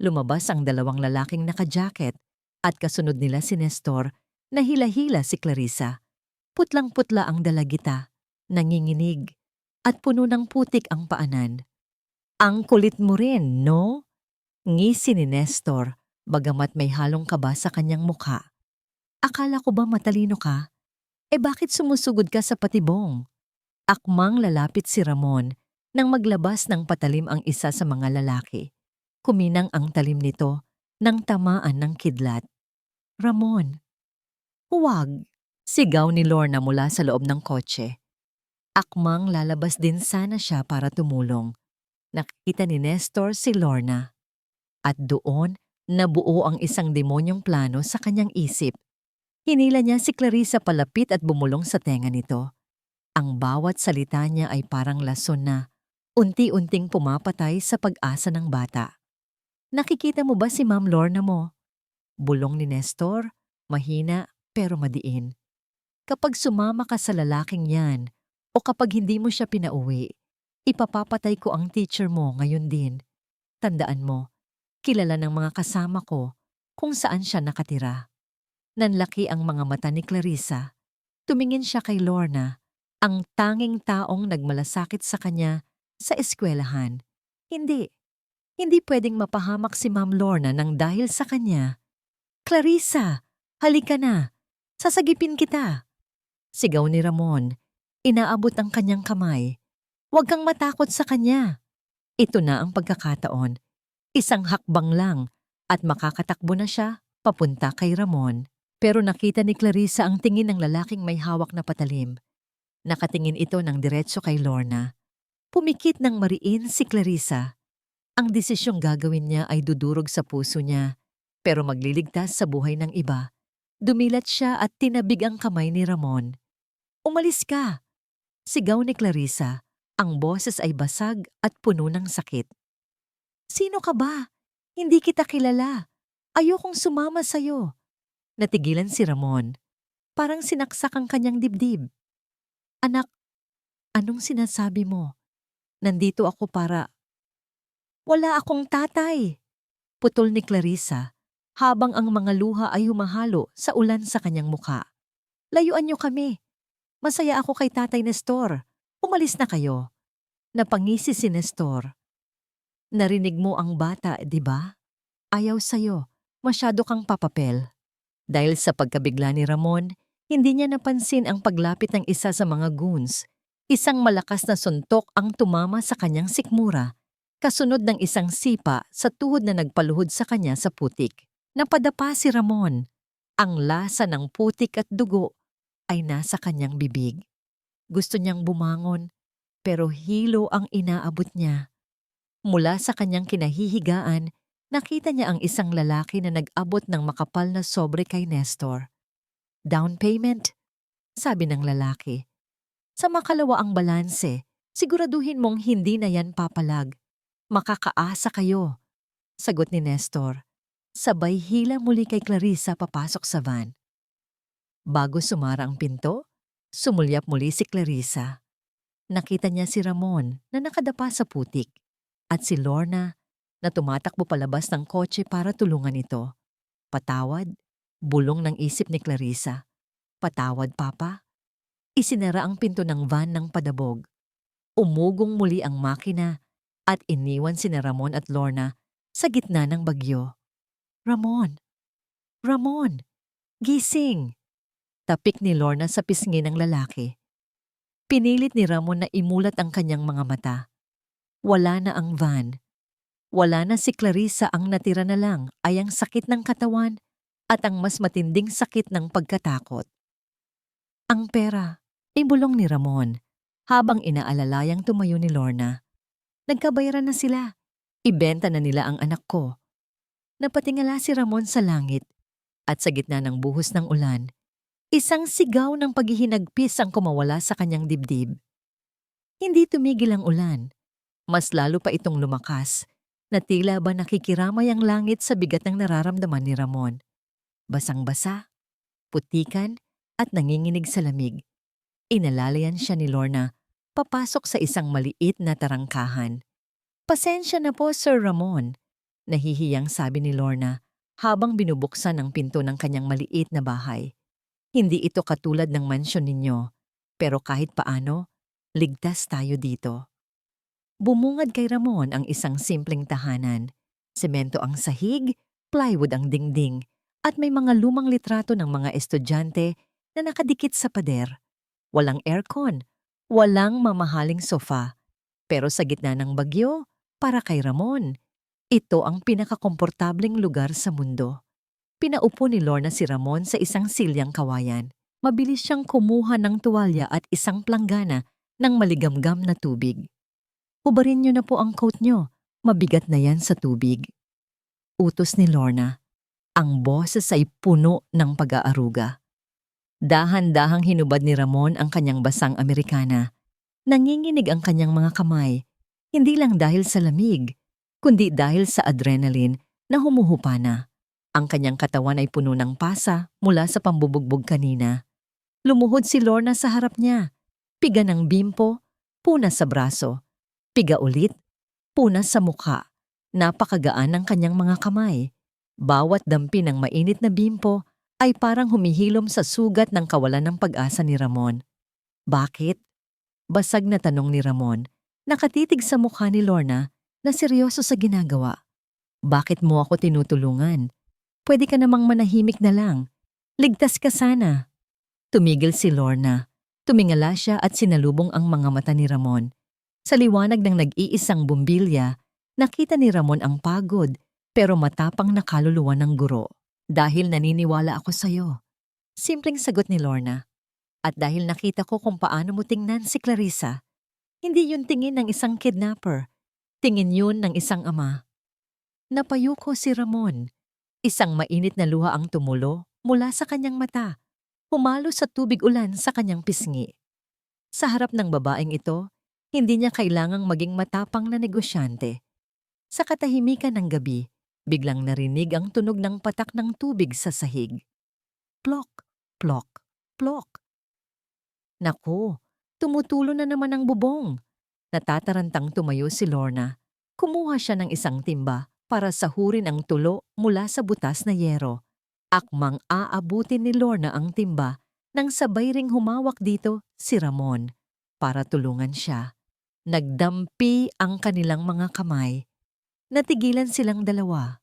Lumabas ang dalawang lalaking naka-jacket at kasunod nila si Nestor na hila-hila si Clarissa. Putlang-putla ang dalagita, nanginginig, at puno ng putik ang paanan. Ang kulit mo rin, no? Ngisi ni Nestor, bagamat may halong kaba sa kanyang mukha. Akala ko ba matalino ka? Bakit sumusugod ka sa patibong? Akmang lalapit si Ramon nang maglabas ng patalim ang isa sa mga lalaki. Kuminang ang talim nito nang tamaan ng kidlat. Ramon. Huwag! Sigaw ni Lorna mula sa loob ng kotse. Akmang lalabas din sana siya para tumulong. Nakita ni Nestor si Lorna. At doon, nabuo ang isang demonyong plano sa kanyang isip. Hinila niya si Clarissa palapit at bumulong sa tenga nito. Ang bawat salita niya ay parang lason na unti-unting pumapatay sa pag-asa ng bata. Nakikita mo ba si Ma'am Lorna mo? Bulong ni Nestor, mahina pero madiin. Kapag sumama ka sa lalaking yan, o kapag hindi mo siya pinauwi, ipapapatay ko ang teacher mo ngayon din. Tandaan mo, kilala ng mga kasama ko kung saan siya nakatira. Nanlaki ang mga mata ni Clarissa. Tumingin siya kay Lorna, ang tanging taong nagmalasakit sa kanya sa eskwelahan. Hindi pwedeng mapahamak si Ma'am Lorna nang dahil sa kanya. Clarissa, halika na. Sasagipin kita. Sigaw ni Ramon. Inaabot ang kanyang kamay. Huwag kang matakot sa kanya. Ito na ang pagkakataon. Isang hakbang lang at makakatakbo na siya papunta kay Ramon. Pero nakita ni Clarissa ang tingin ng lalaking may hawak na patalim. Nakatingin ito ng diretso kay Lorna. Pumikit ng mariin si Clarissa. Ang desisyong gagawin niya ay dudurog sa puso niya, pero magliligtas sa buhay ng iba. Dumilat siya at tinabig ang kamay ni Ramon. Umalis ka! Sigaw ni Clarissa. Ang boses ay basag at puno ng sakit. Sino ka ba? Hindi kita kilala. Ayokong sumama sa'yo. Natigilan si Ramon. Parang sinaksak ang kanyang dibdib. Anak, anong sinasabi mo? Nandito ako para... Wala akong tatay! Putol ni Clarissa, habang ang mga luha ay humahalo sa ulan sa kanyang muka. Layuan niyo kami. Masaya ako kay Tatay Nestor. Umalis na kayo. Napangisi si Nestor. Narinig mo ang bata, di ba? Ayaw sa'yo. Masyado kang papapel. Dahil sa pagkabigla ni Ramon, hindi niya napansin ang paglapit ng isa sa mga goons. Isang malakas na suntok ang tumama sa kanyang sikmura, kasunod ng isang sipa sa tuhod na nagpaluhod sa kanya sa putik. Napadapa si Ramon. Ang lasa ng putik at dugo ay nasa kanyang bibig. Gusto niyang bumangon, pero hilo ang inaabot niya. Mula sa kanyang kinahihigaan, nakita niya ang isang lalaki na nag-abot ng makapal na sobre kay Nestor. Down payment? Sabi ng lalaki. Sa makalawa ang balanse, siguraduhin mong hindi na yan papalag. Makakaasa kayo. Sagot ni Nestor. Sabay hila muli kay Clarissa papasok sa van. Bago sumara ang pinto, sumulyap muli si Clarissa. Nakita niya si Ramon na nakadapa sa putik at si Lorna na tumatakbo palabas ng kotse para tulungan ito. Patawad, bulong ng isip ni Clarissa. Patawad, Papa. Isinara ang pinto ng van ng padabog. Umugong muli ang makina at iniwan sina Ramon at Lorna sa gitna ng bagyo. Ramon! Ramon! Gising! Tapik ni Lorna sa pisngi ng lalaki. Pinilit ni Ramon na imulat ang kanyang mga mata. Wala na ang van. Wala na si Clarissa, ang natira na lang ay ang sakit ng katawan at ang mas matinding sakit ng pagkatakot. Ang pera, ibulong ni Ramon habang inaalalayang tumayo ni Lorna. Nagkabayaran na sila. Ibenta na nila ang anak ko. Napatingala si Ramon sa langit at sa gitna ng buhos ng ulan, isang sigaw ng paghihinagpis ang kumawala sa kanyang dibdib. Hindi tumigil ang ulan. Mas lalo pa itong lumakas na tila ba nakikiramay ang langit sa bigat ng nararamdaman ni Ramon. Basang-basa, putikan at nanginginig sa lamig. Inalalayan siya ni Lorna papasok sa isang maliit na tarangkahan. Pasensya na po, Sir Ramon, nahihiyang sabi ni Lorna habang binubuksan ang pinto ng kanyang maliit na bahay. Hindi ito katulad ng mansyon ninyo, pero kahit paano, ligtas tayo dito. Bumungad kay Ramon ang isang simpleng tahanan. Semento ang sahig, plywood ang dingding, at may mga lumang litrato ng mga estudyante na nakadikit sa pader. Walang aircon, walang mamahaling sofa. Pero sa gitna ng bagyo, para kay Ramon, ito ang pinakakomportableng lugar sa mundo. Pinaupo ni Lorna si Ramon sa isang silyang kawayan. Mabilis siyang kumuha ng tuwalya at isang planggana ng maligamgam na tubig. Hubarin niyo na po ang coat niyo. Mabigat na yan sa tubig. Utos ni Lorna. Ang boses ay puno ng pag-aaruga. Dahan-dahang hinubad ni Ramon ang kanyang basang Amerikana. Nanginginig ang kanyang mga kamay. Hindi lang dahil sa lamig, kundi dahil sa adrenaline na humuhupa na. Ang kanyang katawan ay puno ng pasa mula sa pambubugbog kanina. Lumuhod si Lorna sa harap niya. Piga ng bimpo, puna sa braso. Piga ulit, puna sa mukha. Napakagaan ng kanyang mga kamay. Bawat dampi ng mainit na bimpo ay parang humihilom sa sugat ng kawalan ng pag-asa ni Ramon. Bakit? Basag na tanong ni Ramon. Nakatitig sa mukha ni Lorna na seryoso sa ginagawa. Bakit mo ako tinutulungan? Pwede ka namang manahimik na lang. Ligtas ka sana. Tumigil si Lorna. Tumingala siya at sinalubong ang mga mata ni Ramon. Sa liwanag ng nag-iisang bumbilya, nakita ni Ramon ang pagod pero matapang na kaluluwa ng guro. Dahil naniniwala ako sa'yo. Simpleng sagot ni Lorna. At dahil nakita ko kung paano mo tingnan si Clarissa, hindi yun tingin ng isang kidnapper. Tingin yun ng isang ama. Napayuko si Ramon. Isang mainit na luha ang tumulo mula sa kanyang mata. Humalo sa tubig ulan sa kanyang pisngi. Sa harap ng babaeng ito, hindi niya kailangang maging matapang na negosyante. Sa katahimikan ng gabi, biglang narinig ang tunog ng patak ng tubig sa sahig. Plok, plok, plok. Naku, tumutulo na naman ang bubong. Natatarantang tumayo si Lorna. Kumuha siya ng isang timba para sahurin ang tulo mula sa butas na yero. Akmang aabutin ni Lorna ang timba nang sabay ring humawak dito si Ramon para tulungan siya. Nagdampi ang kanilang mga kamay. Natigilan silang dalawa.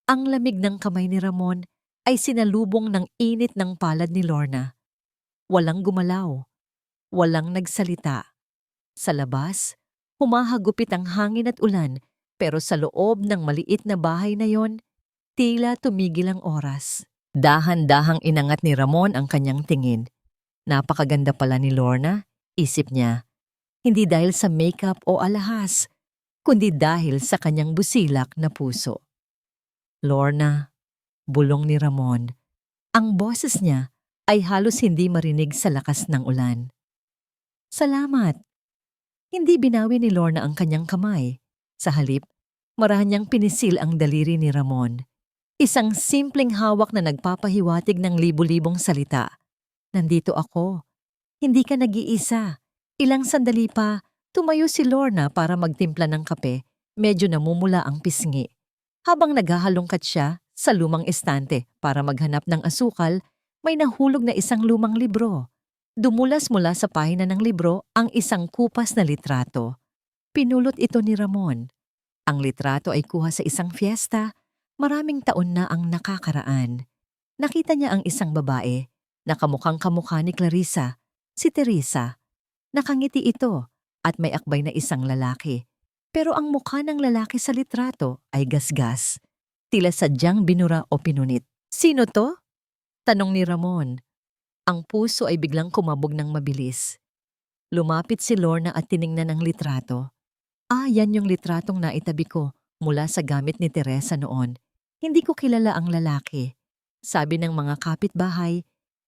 Ang lamig ng kamay ni Ramon ay sinalubong ng init ng palad ni Lorna. Walang gumalaw. Walang nagsalita. Sa labas, humahagupit ang hangin at ulan, pero sa loob ng maliit na bahay na yon, tila tumigil ang oras. Dahan-dahang inangat ni Ramon ang kanyang tingin. Napakaganda pala ni Lorna, isip niya. Hindi dahil sa makeup o alahas, kundi dahil sa kanyang busilak na puso. Lorna, bulong ni Ramon. Ang boses niya ay halos hindi marinig sa lakas ng ulan. Salamat. Hindi binawi ni Lorna ang kanyang kamay. Sa halip, marahan niyang pinisil ang daliri ni Ramon. Isang simpleng hawak na nagpapahiwatig ng libu-libong salita. Nandito ako. Hindi ka nag-iisa. Ilang sandali pa, tumayo si Lorna para magtimpla ng kape. Medyo namumula ang pisngi. Habang naghahalongkat siya sa lumang estante para maghanap ng asukal, may nahulog na isang lumang libro. Dumulas mula sa pahina ng libro ang isang kupas na litrato. Pinulot ito ni Ramon. Ang litrato ay kuha sa isang fiesta. Maraming taon na ang nakakaraan. Nakita niya ang isang babae na kamukhang kamukha ni Clarissa, si Teresa. Nakangiti ito at may akbay na isang lalaki. Pero ang mukha ng lalaki sa litrato ay gasgas. Tila sadyang binura o pinunit. Sino to? Tanong ni Ramon. Ang puso ay biglang kumabog ng mabilis. Lumapit si Lorna at tiningnan ang litrato. Yan yung litratong naitabi ko mula sa gamit ni Teresa noon. Hindi ko kilala ang lalaki. Sabi ng mga kapitbahay,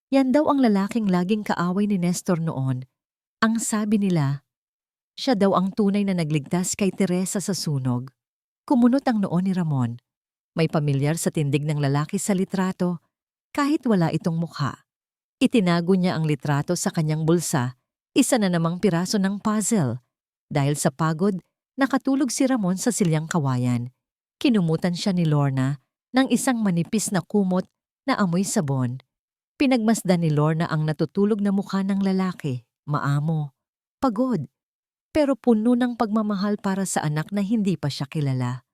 yan daw ang lalaking laging kaaway ni Nestor noon. Ang sabi nila, siya daw ang tunay na nagligtas kay Teresa sa sunog. Kumunot ang noo ni Ramon. May pamilyar sa tindig ng lalaki sa litrato, kahit wala itong mukha. Itinago niya ang litrato sa kanyang bulsa, isa na namang piraso ng puzzle. Dahil sa pagod, nakatulog si Ramon sa silyang kawayan. Kinumutan siya ni Lorna ng isang manipis na kumot na amoy sabon. Pinagmasdan ni Lorna ang natutulog na mukha ng lalaki, maamo, pagod, pero puno ng pagmamahal para sa anak na hindi pa siya kilala.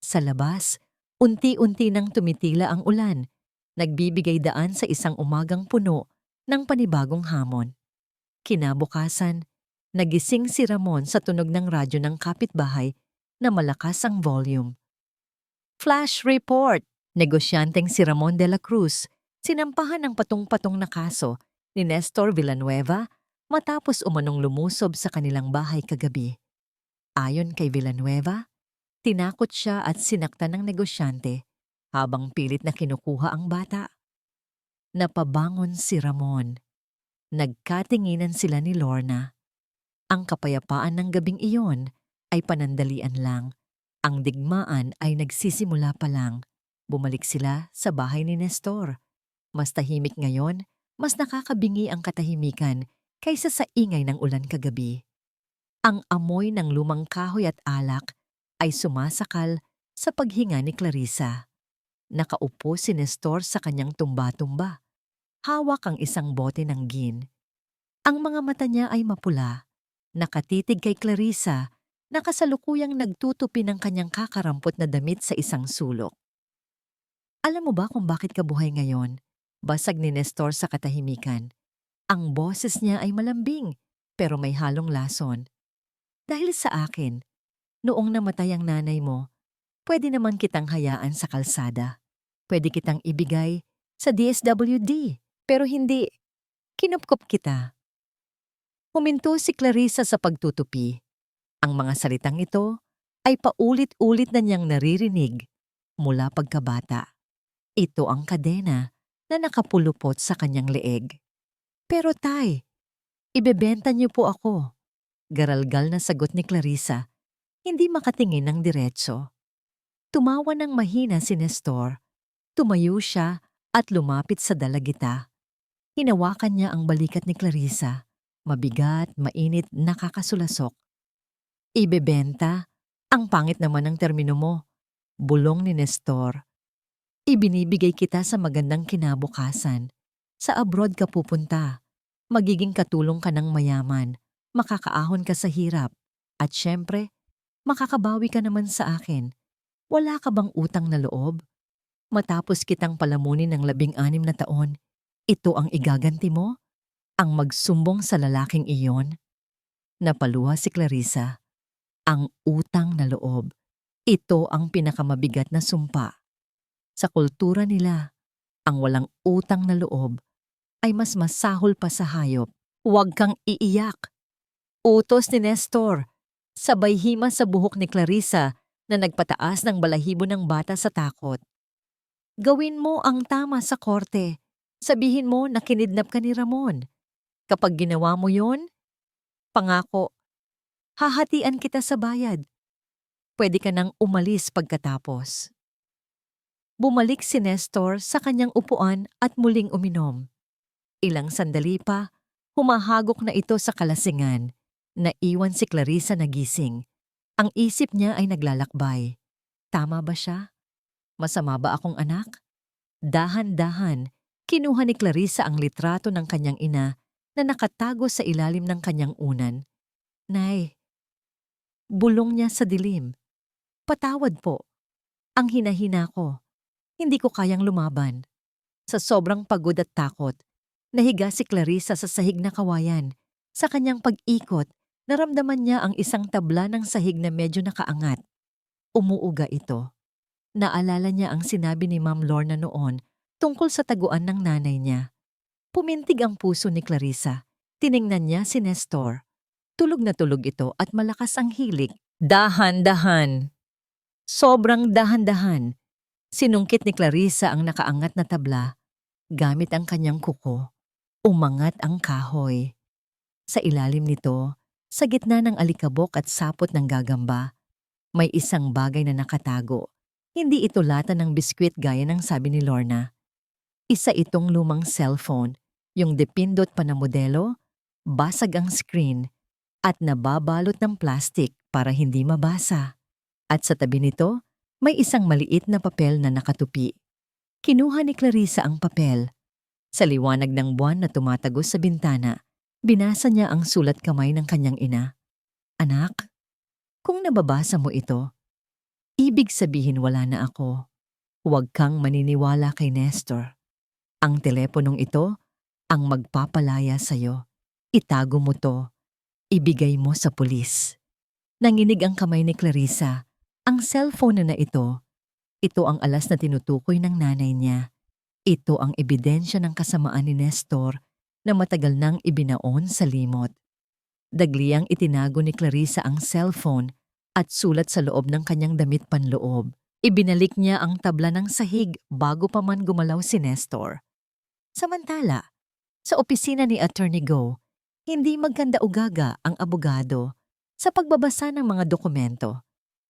Sa labas, unti-unti nang tumitila ang ulan, nagbibigay daan sa isang umagang puno ng panibagong hamon. Kinabukasan, nagising si Ramon sa tunog ng radyo ng kapitbahay na malakas ang volume. Flash report! Negosyanteng si Ramon de la Cruz, sinampahan ng patong-patong na kaso ni Nestor Villanueva matapos umanong lumusob sa kanilang bahay kagabi. Ayon kay Villanueva, tinakot siya at sinaktan ng negosyante habang pilit na kinukuha ang bata. Napabangon si Ramon. Nagkatinginan sila ni Lorna. Ang kapayapaan ng gabing iyon ay panandalian lang. Ang digmaan ay nagsisimula pa lang. Bumalik sila sa bahay ni Nestor. Mas tahimik ngayon, mas nakakabingi ang katahimikan kaysa sa ingay ng ulan kagabi. Ang amoy ng lumang kahoy at alak ay sumasakal sa paghinga ni Clarissa. Nakaupo si Nestor sa kanyang tumba-tumba. Hawak ang isang bote ng gin. Ang mga mata niya ay mapula. Nakatitig kay Clarissa na kasalukuyang nagtutupi ng kanyang kakarampot na damit sa isang sulok. Alam mo ba kung bakit ka buhay ngayon? Basag ni Nestor sa katahimikan. Ang boses niya ay malambing pero may halong lason. Dahil sa akin, noong namatay ang nanay mo, pwede naman kitang hayaan sa kalsada. Pwede kitang ibigay sa DSWD, pero hindi. Kinupkop kita. Huminto si Clarissa sa pagtutupi. Ang mga salitang ito ay paulit-ulit na niyang naririnig mula pagkabata. Ito ang kadena na nakapulupot sa kanyang leeg. Pero tay, ibebenta niyo po ako. Garalgal na sagot ni Clarissa, hindi makatingin ng diretso. Tumawa ng mahina si Nestor. Tumayo siya at lumapit sa dalagita. Hinawakan niya ang balikat ni Clarissa. Mabigat, mainit, nakakasulasok. Ibebenta? Ang pangit naman ng termino mo. Bulong ni Nestor. Ibinibigay kita sa magandang kinabukasan. Sa abroad ka pupunta. Magiging katulong ka ng mayaman. Makakaahon ka sa hirap. At syempre, makakabawi ka naman sa akin. Wala ka bang utang na loob? Matapos kitang palamunin ng 16 na taon, ito ang igaganti mo? Ang magsumbong sa lalaking iyon? Napaluha si Clarissa. Ang utang na loob. Ito ang pinakamabigat na sumpa. Sa kultura nila, ang walang utang na loob ay mas masahol pa sa hayop. Huwag kang iiyak. Utos ni Nestor. Sabay hima sa buhok ni Clarissa na nagpataas ng balahibo ng bata sa takot. Gawin mo ang tama sa korte. Sabihin mo na kinidnap ka ni Ramon. Kapag ginawa mo yon, pangako, hahatian kita sa bayad. Pwede ka nang umalis pagkatapos. Bumalik si Nestor sa kanyang upuan at muling uminom. Ilang sandali pa, humahagok na ito sa kalasingan. Naiwan si Clarissa na gising. Ang isip niya ay naglalakbay. Tama ba siya? Masama ba akong anak? Dahan-dahan, kinuha ni Clarissa ang litrato ng kanyang ina na nakatago sa ilalim ng kanyang unan. Nay, bulong niya sa dilim. Patawad po. Ang hinahina ko. Hindi ko kayang lumaban. Sa sobrang pagod at takot, nahiga si Clarissa sa sahig na kawayan. Sa kanyang pag-ikot, naramdaman niya ang isang tabla ng sahig na medyo nakaangat. Umuuga ito. Naalala niya ang sinabi ni Ma'am Lorna noon tungkol sa taguan ng nanay niya. Pumintig ang puso ni Clarissa. Tiningnan niya si Nestor. Tulog na tulog ito at malakas ang hilik. Dahan-dahan. Sobrang dahan-dahan. Sinungkit ni Clarissa ang nakaangat na tabla. Gamit ang kanyang kuko, umangat ang kahoy. Sa ilalim nito, sa gitna ng alikabok at sapot ng gagamba, may isang bagay na nakatago. Hindi ito lata ng biskwit gaya ng sabi ni Lorna. Isa itong lumang cellphone, yung depindot pa na modelo, basag ang screen, at nababalot ng plastik para hindi mabasa. At sa tabi nito, may isang maliit na papel na nakatupi. Kinuha ni Clarissa ang papel. Sa liwanag ng buwan na tumatagos sa bintana, binasa niya ang sulat kamay ng kanyang ina. Anak, kung nababasa mo ito, ibig sabihin wala na ako. Huwag kang maniniwala kay Nestor. Ang teleponong ito ang magpapalaya sa'yo. Itago mo to. Ibigay mo sa pulis. Nanginig ang kamay ni Clarissa. Ang cellphone na ito ang alas na tinutukoy ng nanay niya. Ito ang ebidensya ng kasamaan ni Nestor na matagal nang ibinaon sa limot. Dagliang itinago ni Clarissa ang cellphone at sulat sa loob ng kanyang damit panloob. Ibinalik niya ang tabla ng sahig bago pa man gumalaw si Nestor. Samantala, sa opisina ni Attorney Go, hindi magkanda-ugaga ang abogado sa pagbabasa ng mga dokumento.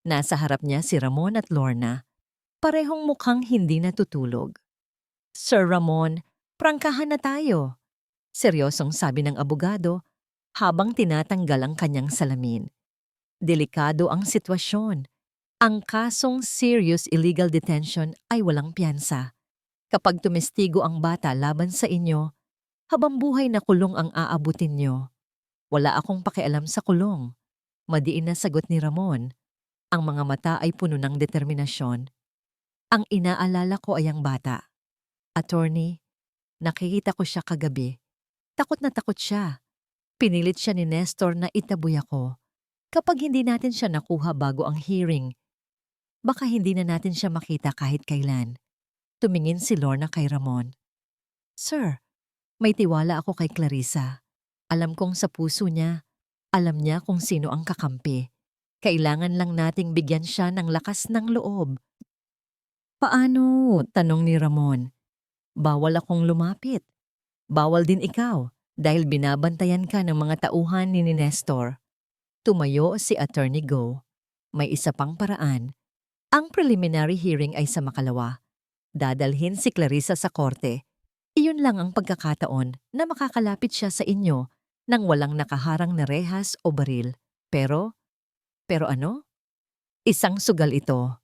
Nasa harap niya si Ramon at Lorna, parehong mukhang hindi natutulog. Sir Ramon, prangkahan na tayo. Seryosong sabi ng abogado habang tinatanggal ang kanyang salamin. Delikado ang sitwasyon. Ang kasong serious illegal detention ay walang piyansa. Kapag tumestigo ang bata laban sa inyo, habang buhay na kulong ang aabutin nyo. Wala akong pakialam sa kulong. Madiin na sagot ni Ramon. Ang mga mata ay puno ng determinasyon. Ang inaalala ko ay ang bata. Attorney, nakikita ko siya kagabi. Takot na takot siya. Pinilit siya ni Nestor na itaboy ako. Kapag hindi natin siya nakuha bago ang hearing, baka hindi na natin siya makita kahit kailan. Tumingin si Lorna kay Ramon. Sir, may tiwala ako kay Clarissa. Alam kong sa puso niya, alam niya kung sino ang kakampi. Kailangan lang nating bigyan siya ng lakas ng loob. Paano? Tanong ni Ramon. Bawal akong lumapit. Bawal din ikaw dahil binabantayan ka ng mga tauhan ni Nestor. Tumayo si Attorney Go. May isa pang paraan. Ang preliminary hearing ay sa makalawa. Dadalhin si Clarissa sa korte. Iyon lang ang pagkakataon na makakalapit siya sa inyo nang walang nakaharang na rehas o baril. Pero ano? Isang sugal ito.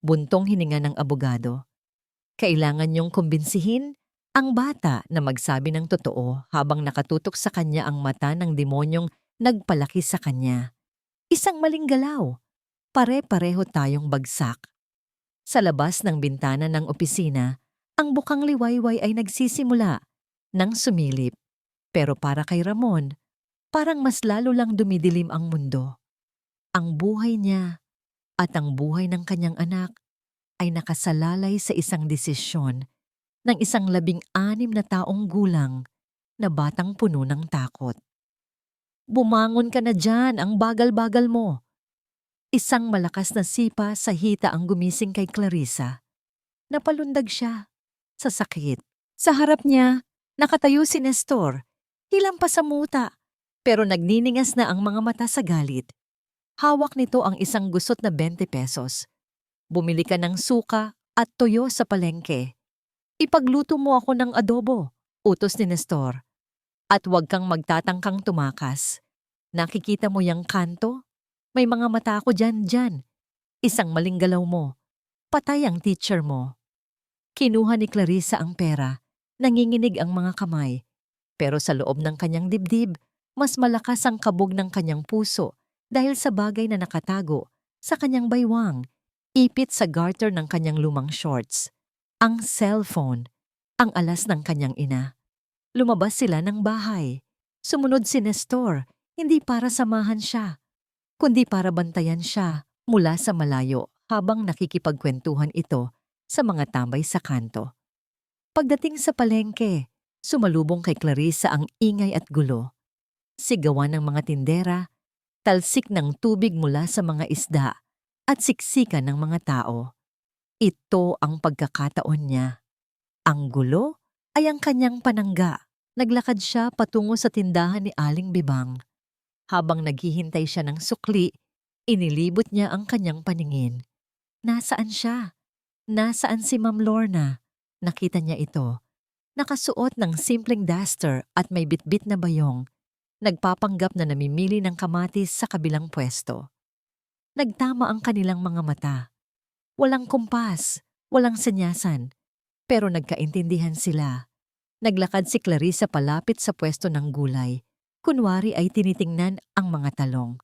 Buntong hininga ng abogado. Kailangan niyong kumbinsihin ang bata na magsabi ng totoo habang nakatutok sa kanya ang mata ng demonyong nagpalaki sa kanya. Isang maling galaw. Pare-pareho tayong bagsak. Sa labas ng bintana ng opisina, ang bukang liwayway ay nagsisimula ng sumilip. Pero para kay Ramon, parang mas lalo lang dumidilim ang mundo. Ang buhay niya at ang buhay ng kanyang anak ay nakasalalay sa isang desisyon ng isang 16 na taong gulang na batang puno ng takot. Bumangon ka na dyan, ang bagal-bagal mo. Isang malakas na sipa sa hita ang gumising kay Clarissa. Napalundag siya sa sakit. Sa harap niya, nakatayo si Nestor. Hilang pa sa muta, pero nagniningas na ang mga mata sa galit. Hawak nito ang isang gusot na 20 pesos. Bumili ka ng suka at toyo sa palengke. Ipagluto mo ako ng adobo, utos ni Nestor. At huwag kang magtatangkang tumakas. Nakikita mo yung kanto? May mga mata ako dyan. Isang maling galaw mo. Patay ang teacher mo. Kinuha ni Clarissa ang pera. Nanginginig ang mga kamay. Pero sa loob ng kanyang dibdib, mas malakas ang kabog ng kanyang puso dahil sa bagay na nakatago sa kanyang baywang, ipit sa garter ng kanyang lumang shorts. Ang cellphone, ang alas ng kanyang ina. Lumabas sila ng bahay. Sumunod si Nestor, hindi para samahan siya, kundi para bantayan siya mula sa malayo habang nakikipagkwentuhan ito sa mga tambay sa kanto. Pagdating sa palengke, sumalubong kay Clarissa ang ingay at gulo. Sigawan ng mga tindera, talsik ng tubig mula sa mga isda at siksikan ng mga tao. Ito ang pagkakataon niya. Ang gulo ay ang kanyang panangga. Naglakad siya patungo sa tindahan ni Aling Bibang. Habang naghihintay siya ng sukli, inilibot niya ang kanyang paningin. Nasaan siya? Nasaan si Ma'am Lorna? Nakita niya ito. Nakasuot ng simpleng duster at may bitbit na bayong. Nagpapanggap na namimili ng kamatis sa kabilang pwesto. Nagtama ang kanilang mga mata. Walang kumpas, walang senyasan, pero nagkaintindihan sila. Naglakad si Clarissa palapit sa pwesto ng gulay. Kunwari ay tinitingnan ang mga talong.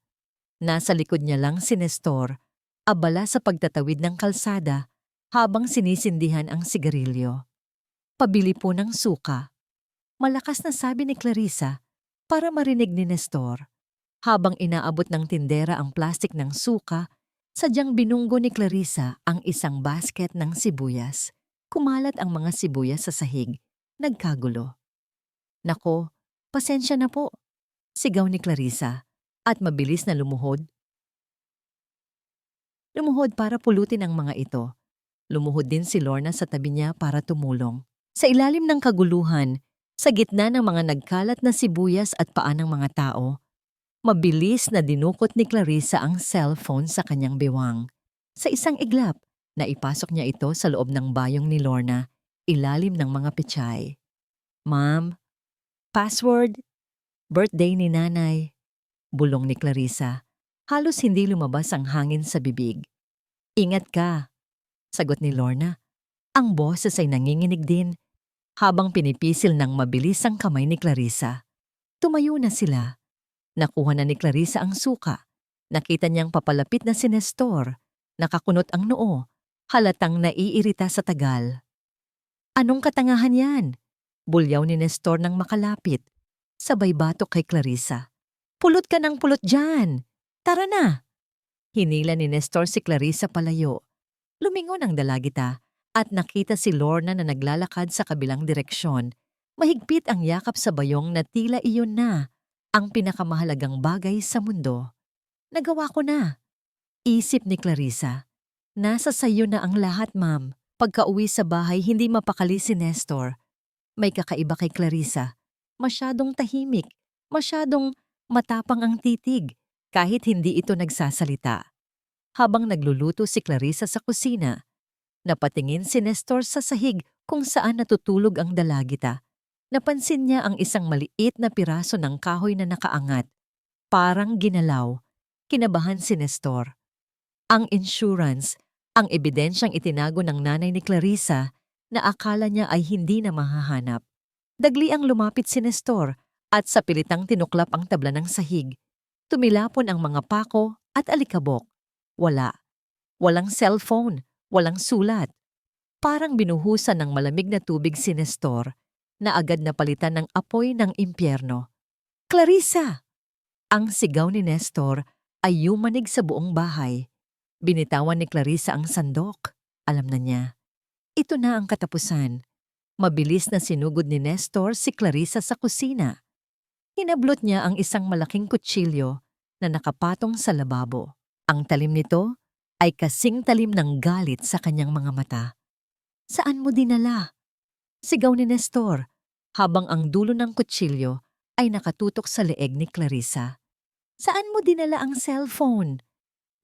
Nasa likod niya lang si Nestor, abala sa pagtatawid ng kalsada habang sinisindihan ang sigarilyo. Pabili po ng suka. Malakas na sabi ni Clarissa para marinig ni Nestor. Habang inaabot ng tindera ang plastik ng suka, sadyang binunggo ni Clarissa ang isang basket ng sibuyas. Kumalat ang mga sibuyas sa sahig. Nagkagulo. Nako, pasensya na po, sigaw ni Clarissa at mabilis na lumuhod. Lumuhod para pulutin ang mga ito. Lumuhod din si Lorna sa tabi niya para tumulong. Sa ilalim ng kaguluhan, sa gitna ng mga nagkalat na sibuyas at paa ng mga tao, Mabilis na dinukot ni Clarissa ang cellphone sa kanyang bewang. Sa isang iglap, naipasok niya ito sa loob ng bayong ni Lorna, ilalim ng mga pechay. "Ma'am, password, birthday ni nanay," bulong ni Clarissa. Halos hindi lumabas ang hangin sa bibig. "Ingat ka," sagot ni Lorna. Ang boses ay nanginginig din habang pinipisil ng mabilis ang kamay ni Clarissa. Tumayo na sila. Nakuha na ni Clarissa ang suka. Nakita niyang papalapit na si Nestor. Nakakunot ang noo. Halatang naiirita sa tagal. "Anong katangahan yan?" Bulyaw ni Nestor nang makalapit. Sabay batok kay Clarissa. "Pulot ka ng pulot dyan! Tara na!" Hinila ni Nestor si Clarissa palayo. Lumingon ang dalagita at nakita si Lorna na naglalakad sa kabilang direksyon. Mahigpit ang yakap sa bayong na tila iyon na ang pinakamahalagang bagay sa mundo. "Nagawa ko na," isip ni Clarissa. "Nasa sayo na ang lahat, ma'am." Pagkauwi sa bahay, hindi mapakali si Nestor. May kakaiba kay Clarissa. Masyadong tahimik, masyadong matapang ang titig, kahit hindi ito nagsasalita. Habang nagluluto si Clarissa sa kusina, napatingin si Nestor sa sahig kung saan natutulog ang dalagita. Napansin niya ang isang maliit na piraso ng kahoy na nakaangat. Parang ginalaw. Kinabahan si Nestor. Ang insurance, ang ebidensyang itinago ng nanay ni Clarissa na akala niya ay hindi na mahahanap. Dagli ang lumapit si Nestor at sa pilitang tinuklap ang tabla ng sahig. Tumilapon ang mga pako at alikabok. Wala. Walang cellphone, walang sulat. Parang binuhusan ng malamig na tubig si Nestor na agad napalitan ng apoy ng impyerno. "Clarissa!" Ang sigaw ni Nestor ay yumanig sa buong bahay. Binitawan ni Clarissa ang sandok. Alam na niya. Ito na ang katapusan. Mabilis na sinugod ni Nestor si Clarissa sa kusina. Hinablot niya ang isang malaking kutsilyo na nakapatong sa lababo. Ang talim nito ay kasing talim ng galit sa kanyang mga mata. "Saan mo dinala?" Sigaw ni Nestor, habang ang dulo ng kutsilyo ay nakatutok sa leeg ni Clarissa. "Saan mo dinala ang cellphone?"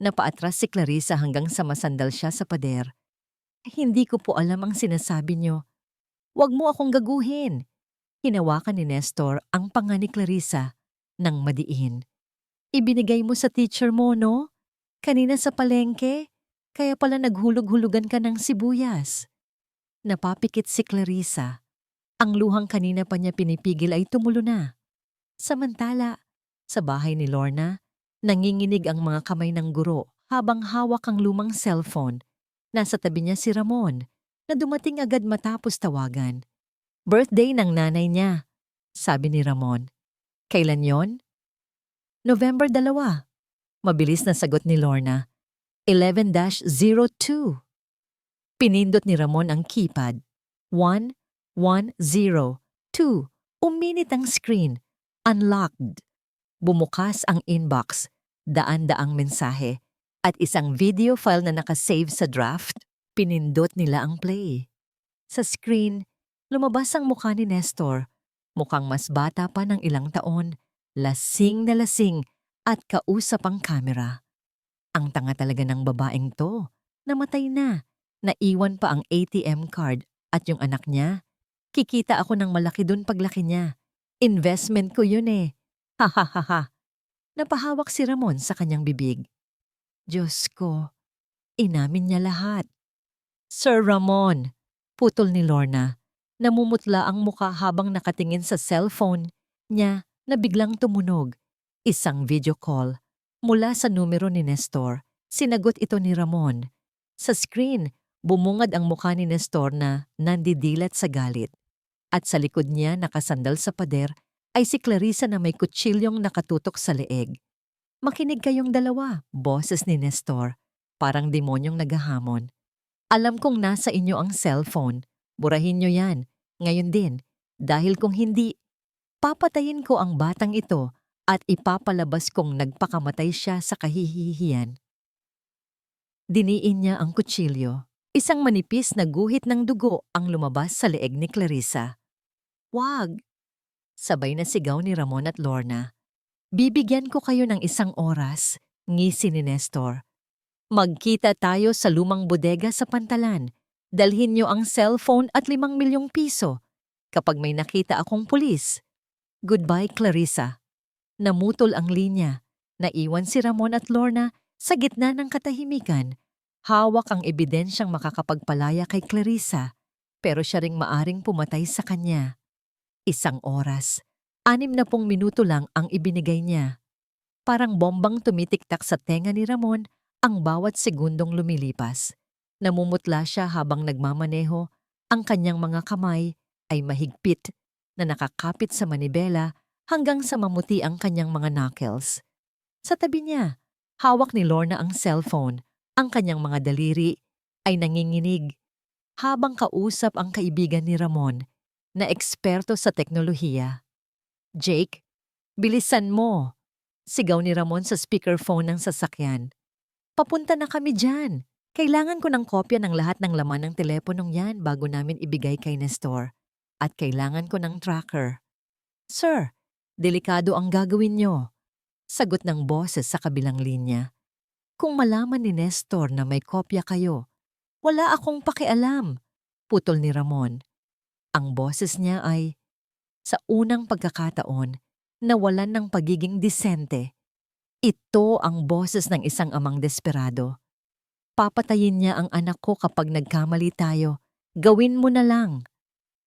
Napaatras si Clarissa hanggang sa masandal siya sa pader. "Hindi ko po alam ang sinasabi niyo." "Huwag mo akong gaguhin." Hinawakan ni Nestor ang panga ni Clarissa nang madiin. "Ibinigay mo sa teacher mo, no? Kanina sa palengke? Kaya pala naghulog-hulugan ka ng sibuyas." Napapikit si Clarissa. Ang luhang kanina pa niya pinipigil ay tumulo na. Samantala, sa bahay ni Lorna, nanginginig ang mga kamay ng guro habang hawak ang lumang cellphone. Nasa tabi niya si Ramon, na dumating agad matapos tawagan. "Birthday ng nanay niya," sabi ni Ramon. "Kailan yon?" "November 2. Mabilis na sagot ni Lorna. 11-02. Pinindot ni Ramon ang keypad. 1102. Uminit ang screen. Unlocked. Bumukas ang inbox. Daan-daang mensahe. At isang video file na nakasave sa draft. Pinindot nila ang play. Sa screen, lumabas ang mukha ni Nestor. Mukhang mas bata pa ng ilang taon. Lasing na lasing at kausap ang kamera. Ang tanga talaga ng babaeng to. Namatay na. Naiwan pa ang ATM card at yung anak niya. Kikita ako ng malaki dun paglaki niya. Investment ko yun eh. Ha ha ha ha. Napahawak si Ramon sa kanyang bibig. Diyos ko, inamin niya lahat. "Sir Ramon," putol ni Lorna. Namumutla ang muka habang nakatingin sa cellphone niya na biglang tumunog. Isang video call. Mula sa numero ni Nestor, sinagot ito ni Ramon. Sa screen, bumungad ang mukha ni Nestor na nandidilat sa galit. At sa likod niya nakasandal sa pader ay si Clarissa na may kutsilyong nakatutok sa leeg. "Makinig kayong dalawa," boses ni Nestor. Parang demonyong naghahamon. "Alam kong nasa inyo ang cellphone. Burahin niyo yan. Ngayon din. Dahil kung hindi, papatayin ko ang batang ito at ipapalabas kong nagpakamatay siya sa kahihihiyan." Diniin niya ang kutsilyo. Isang manipis na guhit ng dugo ang lumabas sa leeg ni Clarissa. "Wag!" Sabay na sigaw ni Ramon at Lorna. Bibigyan ko kayo ng 1 oras, ngisi ni Nestor. Magkita tayo sa lumang bodega sa Pantalan. Dalhin niyo ang cellphone at 5 milyong piso. Kapag may nakita akong pulis. Goodbye, Clarissa. Namutol ang linya. Naiwan si Ramon at Lorna sa gitna ng katahimikan. Hawak ang ebidensyang makakapagpalaya kay Clarissa, pero siya ring maaring pumatay sa kanya. 1 oras. 60 minuto lang ang ibinigay niya. Parang bombang tumitiktak sa tenga ni Ramon ang bawat segundong lumilipas. Namumutla siya habang nagmamaneho, ang kanyang mga kamay ay mahigpit na nakakapit sa manibela hanggang sa mamuti ang kanyang mga knuckles. Sa tabi niya, hawak ni Lorna ang cellphone. Ang kanyang mga daliri ay nanginginig habang kausap ang kaibigan ni Ramon na eksperto sa teknolohiya. "Jake, bilisan mo!" Sigaw ni Ramon sa speakerphone ng sasakyan. "Papunta na kami dyan. Kailangan ko ng kopya ng lahat ng laman ng teleponong yan bago namin ibigay kay Nestor. At kailangan ko ng tracker." "Sir, delikado ang gagawin nyo," sagot ng boses sa kabilang linya. "Kung malaman ni Nestor na may kopya kayo, wala akong pakialam," putol ni Ramon. Ang boses niya ay, sa unang pagkakataon, nawalan ng pagiging disente. Ito ang boses ng isang amang desperado. "Papatayin niya ang anak ko kapag nagkamali tayo. Gawin mo na lang."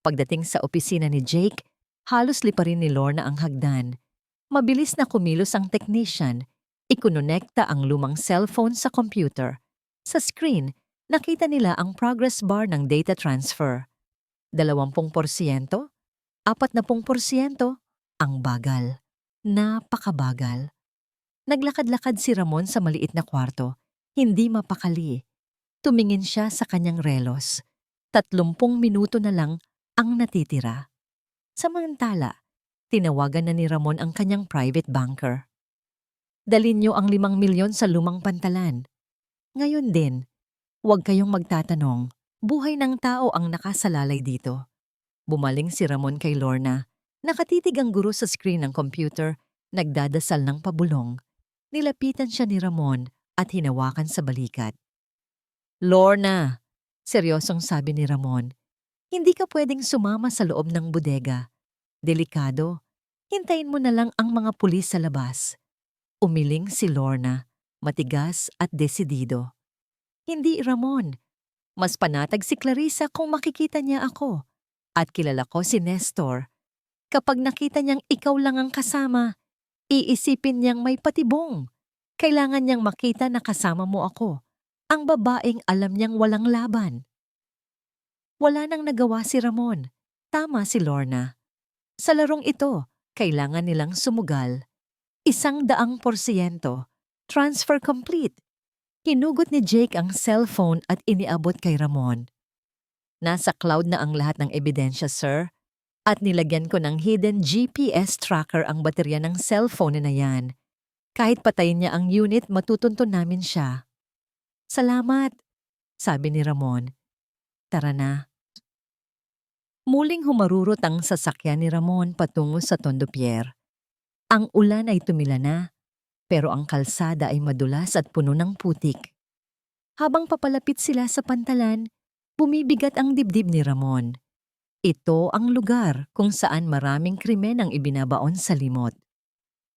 Pagdating sa opisina ni Jake, halos liparin ni Lorna ang hagdan. Mabilis na kumilos ang technician. Ikononekta ang lumang cellphone sa computer. Sa screen, nakita nila ang progress bar ng data transfer. 20%, 40%, ang bagal. Napakabagal. Naglakad-lakad si Ramon sa maliit na kwarto. Hindi mapakali. Tumingin siya sa kanyang relos. 30 minuto na lang ang natitira. Samantala, tinawagan na ni Ramon ang kanyang private banker. "Dalhin niyo ang 5 milyon sa lumang Pantalan. Ngayon din, huwag kayong magtatanong. Buhay ng tao ang nakasalalay dito." Bumaling si Ramon kay Lorna. Nakatitig ang guro sa screen ng computer, nagdadasal ng pabulong. Nilapitan siya ni Ramon at hinawakan sa balikat. "Lorna," seryosong sabi ni Ramon, "hindi ka pwedeng sumama sa loob ng bodega. Delikado. Hintayin mo na lang ang mga pulis sa labas." Umiling si Lorna, matigas at desidido. "Hindi, Ramon. Mas panatag si Clarissa kung makikita niya ako. At kilala ko si Nestor. Kapag nakita niyang ikaw lang ang kasama, iisipin niyang may patibong. Kailangan niyang makita na kasama mo ako. Ang babaeng alam niyang walang laban." Wala nang nagawa si Ramon. Tama si Lorna. Sa larong ito, kailangan nilang sumugal. 100%. Transfer complete. Hinugot ni Jake ang cellphone at iniabot kay Ramon. "Nasa cloud na ang lahat ng ebidensya, sir. At nilagyan ko ng hidden GPS tracker ang baterya ng cellphone na yan. Kahit patayin niya ang unit, matutunton namin siya." "Salamat," sabi ni Ramon. "Tara na." Muling humarurot ang sasakyan ni Ramon patungo sa Tondo Pier. Ang ulan ay tumila na, pero ang kalsada ay madulas at puno ng putik. Habang papalapit sila sa Pantalan, bumibigat ang dibdib ni Ramon. Ito ang lugar kung saan maraming krimen ang ibinabaon sa limot.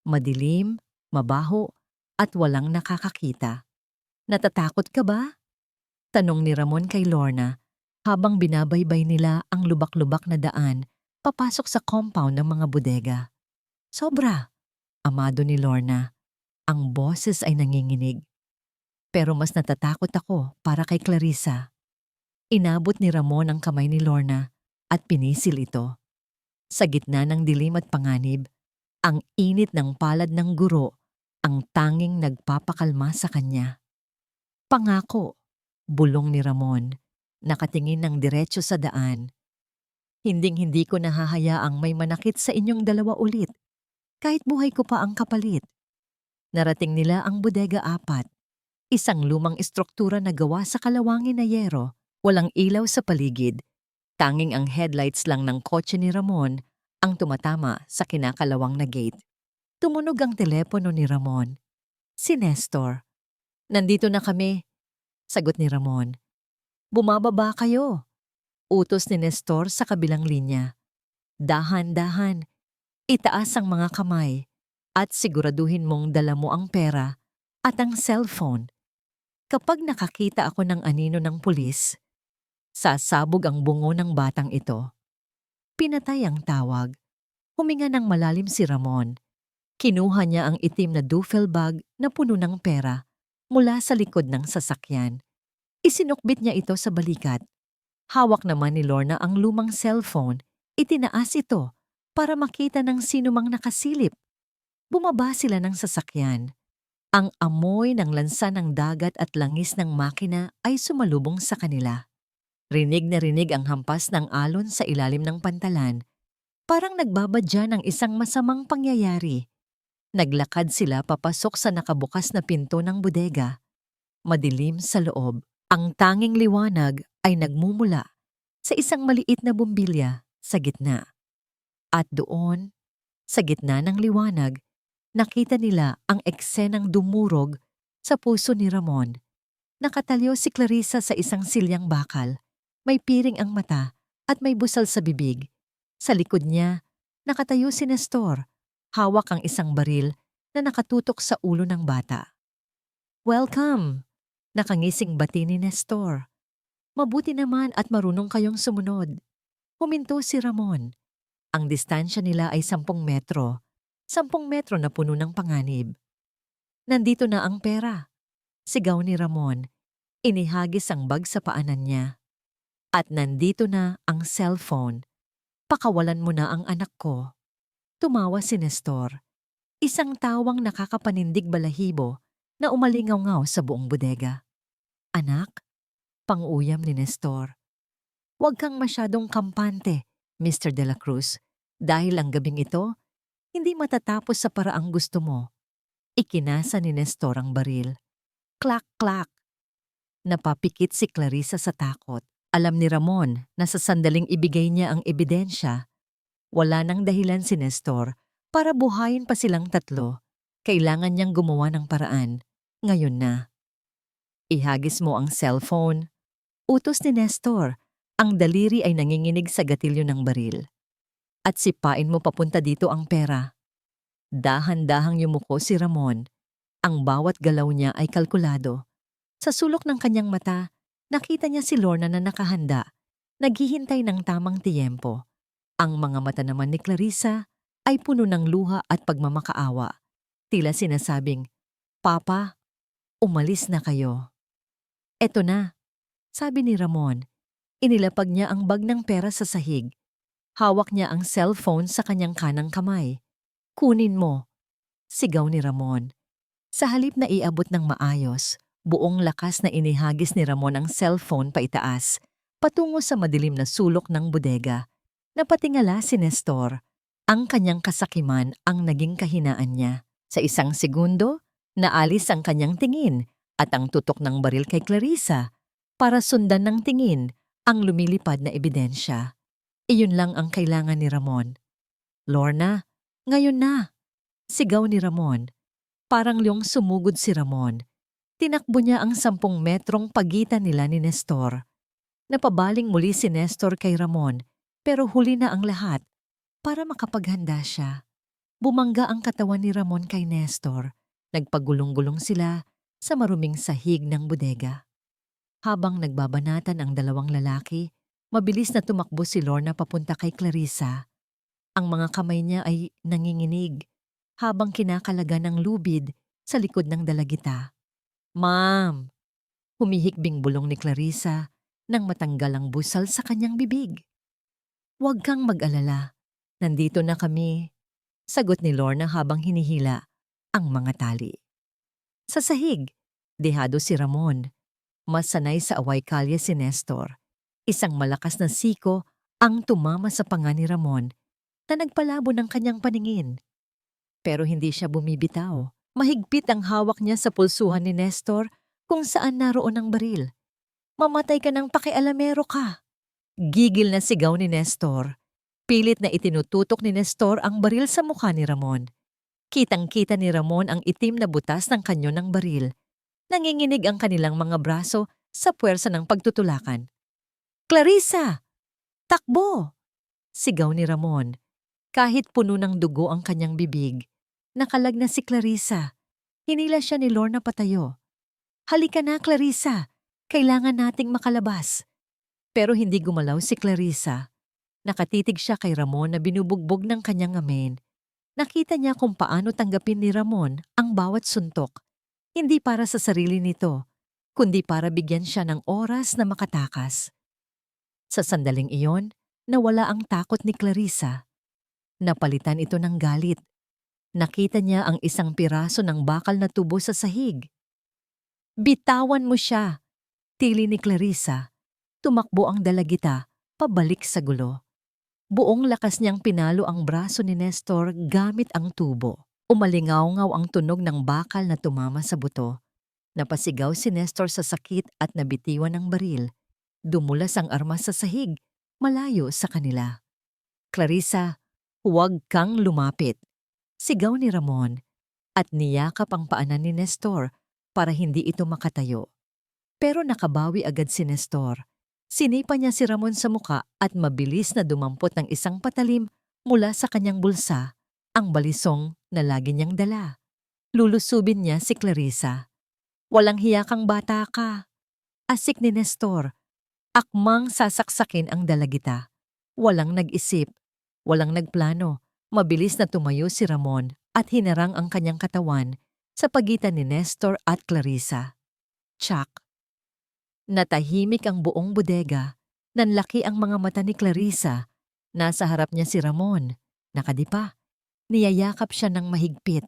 Madilim, mabaho, at walang nakakakita. "Natatakot ka ba?" tanong ni Ramon kay Lorna habang binabaybay nila ang lubak-lubak na daan papasok sa compound ng mga bodega. "Sobra," amado ni Lorna. Ang boses ay nanginginig. "Pero mas natatakot ako para kay Clarissa." Inabot ni Ramon ang kamay ni Lorna at pinisil ito. Sa gitna ng dilim at panganib, ang init ng palad ng guro ang tanging nagpapakalma sa kanya. "Pangako," bulong ni Ramon, nakatingin ng diretso sa daan. "Hinding-hindi ko nahahayaang may manakit sa inyong dalawa ulit, kahit buhay ko pa ang kapalit." Narating nila ang Bodega 4, isang lumang estruktura na gawa sa kalawangin na yero, walang ilaw sa paligid. Tanging ang headlights lang ng kotse ni Ramon ang tumatama sa kinakalawang na gate. Tumunog ang telepono ni Ramon. Si Nestor. "Nandito na kami," sagot ni Ramon. "Bumababa kayo," utos ni Nestor sa kabilang linya. "Dahan-dahan, itaas ang mga kamay at siguraduhin mong dala mo ang pera at ang cellphone. Kapag nakakita ako ng anino ng pulis, sasabog ang bungo ng batang ito." Pinatay ang tawag. Huminga ng malalim si Ramon. Kinuha niya ang itim na duffel bag na puno ng pera mula sa likod ng sasakyan. Isinukbit niya ito sa balikat. Hawak naman ni Lorna ang lumang cellphone. Itinaas ito para makita ng sino mang nakasilip. Bumaba sila ng sasakyan. Ang amoy ng lansa ng dagat at langis ng makina ay sumalubong sa kanila. Rinig na rinig ang hampas ng alon sa ilalim ng pantalan. Parang nagbabadya ng isang masamang pangyayari. Naglakad sila papasok sa nakabukas na pinto ng bodega. Madilim sa loob. Ang tanging liwanag ay nagmumula sa isang maliit na bumbilya sa gitna. At doon, sa gitna ng liwanag, nakita nila ang eksenang dumurog sa puso ni Ramon. Nakatalyo si Clarissa sa isang silyang bakal. May piring ang mata at may busal sa bibig. Sa likod niya, nakatayo si Nestor. Hawak ang isang baril na nakatutok sa ulo ng bata. "Welcome!" Nakangising bati ni Nestor. "Mabuti naman at marunong kayong sumunod." Huminto si Ramon. Ang distansya nila ay 10 metro. 10 metro na puno ng panganib. "Nandito na ang pera," sigaw ni Ramon. Inihagis ang bag sa paanan niya. "At nandito na ang cellphone. Pakawalan mo na ang anak ko." Tumawa si Nestor. Isang tawang nakakapanindig balahibo na umalingaw-ngaw sa buong bodega. "Anak?" Pang-uyam ni Nestor. "Huwag kang masyadong kampante, Mr. De La Cruz, dahil ang gabing ito, hindi matatapos sa paraang gusto mo." Ikinasa ni Nestor ang baril. Klak-klak. Napapikit si Clarissa sa takot. Alam ni Ramon na sa sandaling ibigay niya ang ebidensya, wala nang dahilan si Nestor para buhayin pa silang tatlo. Kailangan niyang gumawa ng paraan. Ngayon na. "Ihagis mo ang cellphone," utos ni Nestor. Ang daliri ay nanginginig sa gatilyo ng baril. "At sipain mo papunta dito ang pera." Dahan-dahang yumuko si Ramon. Ang bawat galaw niya ay kalkulado. Sa sulok ng kanyang mata, nakita niya si Lorna na nakahanda, naghihintay ng tamang tiyempo. Ang mga mata naman ni Clarissa ay puno ng luha at pagmamakaawa. Tila sinasabing, "Papa, umalis na kayo." "Eto na," sabi ni Ramon. Inilapag niya ang bag ng pera sa sahig. Hawak niya ang cellphone sa kanyang kanang kamay. "Kunin mo," sigaw ni Ramon. Sa halip na iabot ng maayos, buong lakas na inihagis ni Ramon ang cellphone paitaas, patungo sa madilim na sulok ng bodega. Napatingala si Nestor. Ang kanyang kasakiman ang naging kahinaan niya. Sa isang segundo, naalis ang kanyang tingin at ang tutok ng baril kay Clarissa para sundan ng tingin ang lumilipad na ebidensya. Iyon lang ang kailangan ni Ramon. "Lorna, ngayon na!" sigaw ni Ramon. Parang liyong sumugod si Ramon. Tinakbo niya ang 10 metrong pagitan nila ni Nestor. Napabaling muli si Nestor kay Ramon, pero huli na ang lahat para makapaghanda siya. Bumangga ang katawan ni Ramon kay Nestor. Nagpagulong-gulong sila sa maruming sahig ng bodega. Habang nagbabanatan ang dalawang lalaki, mabilis na tumakbo si Lorna papunta kay Clarissa. Ang mga kamay niya ay nanginginig habang kinakalaga ng lubid sa likod ng dalagita. "Ma'am!" Humihikbing bulong ni Clarissa nang matanggal ang busal sa kanyang bibig. "Huwag kang mag-alala. Nandito na kami," sagot ni Lorna habang hinihila ang mga tali. Sa sahig, dehado si Ramon. Mas sanay sa away-kalye si Nestor. Isang malakas na siko ang tumama sa panga ni Ramon na nagpalabo ng kanyang paningin. Pero hindi siya bumibitaw. Mahigpit ang hawak niya sa pulsuhan ni Nestor kung saan naroon ang baril. "Mamatay ka ng pakialamero ka!" Gigil na sigaw ni Nestor. Pilit na itinututok ni Nestor ang baril sa mukha ni Ramon. Kitang-kita ni Ramon ang itim na butas ng kanyo ng baril. Nanginginig ang kanilang mga braso sa puwersa ng pagtutulakan. "Clarissa! Takbo!" Sigaw ni Ramon. Kahit puno ng dugo ang kanyang bibig, nakalag na si Clarissa. Hinila siya ni Lorna patayo. "Halika na, Clarissa. Kailangan nating makalabas." Pero hindi gumalaw si Clarissa. Nakatitig siya kay Ramon na binubugbog ng kanyang amen. Nakita niya kung paano tanggapin ni Ramon ang bawat suntok. Hindi para sa sarili nito, kundi para bigyan siya ng oras na makatakas. Sa sandaling iyon, nawala ang takot ni Clarissa. Napalitan ito ng galit. Nakita niya ang isang piraso ng bakal na tubo sa sahig. "Bitawan mo siya!" Tili ni Clarissa. Tumakbo ang dalagita, pabalik sa gulo. Buong lakas niyang pinalo ang braso ni Nestor gamit ang tubo. Umalingaw-ngaw ang tunog ng bakal na tumama sa buto. Napasigaw si Nestor sa sakit at nabitiwan ng baril. Dumulas ang armas sa sahig, malayo sa kanila. "Clarissa, huwag kang lumapit!" Sigaw ni Ramon at niyakap ang paanan ni Nestor para hindi ito makatayo. Pero nakabawi agad si Nestor. Sinipa niya si Ramon sa muka at mabilis na dumampot ng isang patalim mula sa kanyang bulsa, ang balisong na lagi niyang dala. Lulusubin niya si Clarissa. "Walang hiya kang bata ka!" Asik ni Nestor. Akmang sasaksakin ang dalagita. Walang nag-isip, walang nagplano. Mabilis na tumayo si Ramon at hinarang ang kanyang katawan sa pagitan ni Nestor at Clarissa. Tsak! Natahimik ang buong bodega. Nanlaki ang mga mata ni Clarissa. Nasa harap niya si Ramon. Nakadipa. Niyayakap siya ng mahigpit.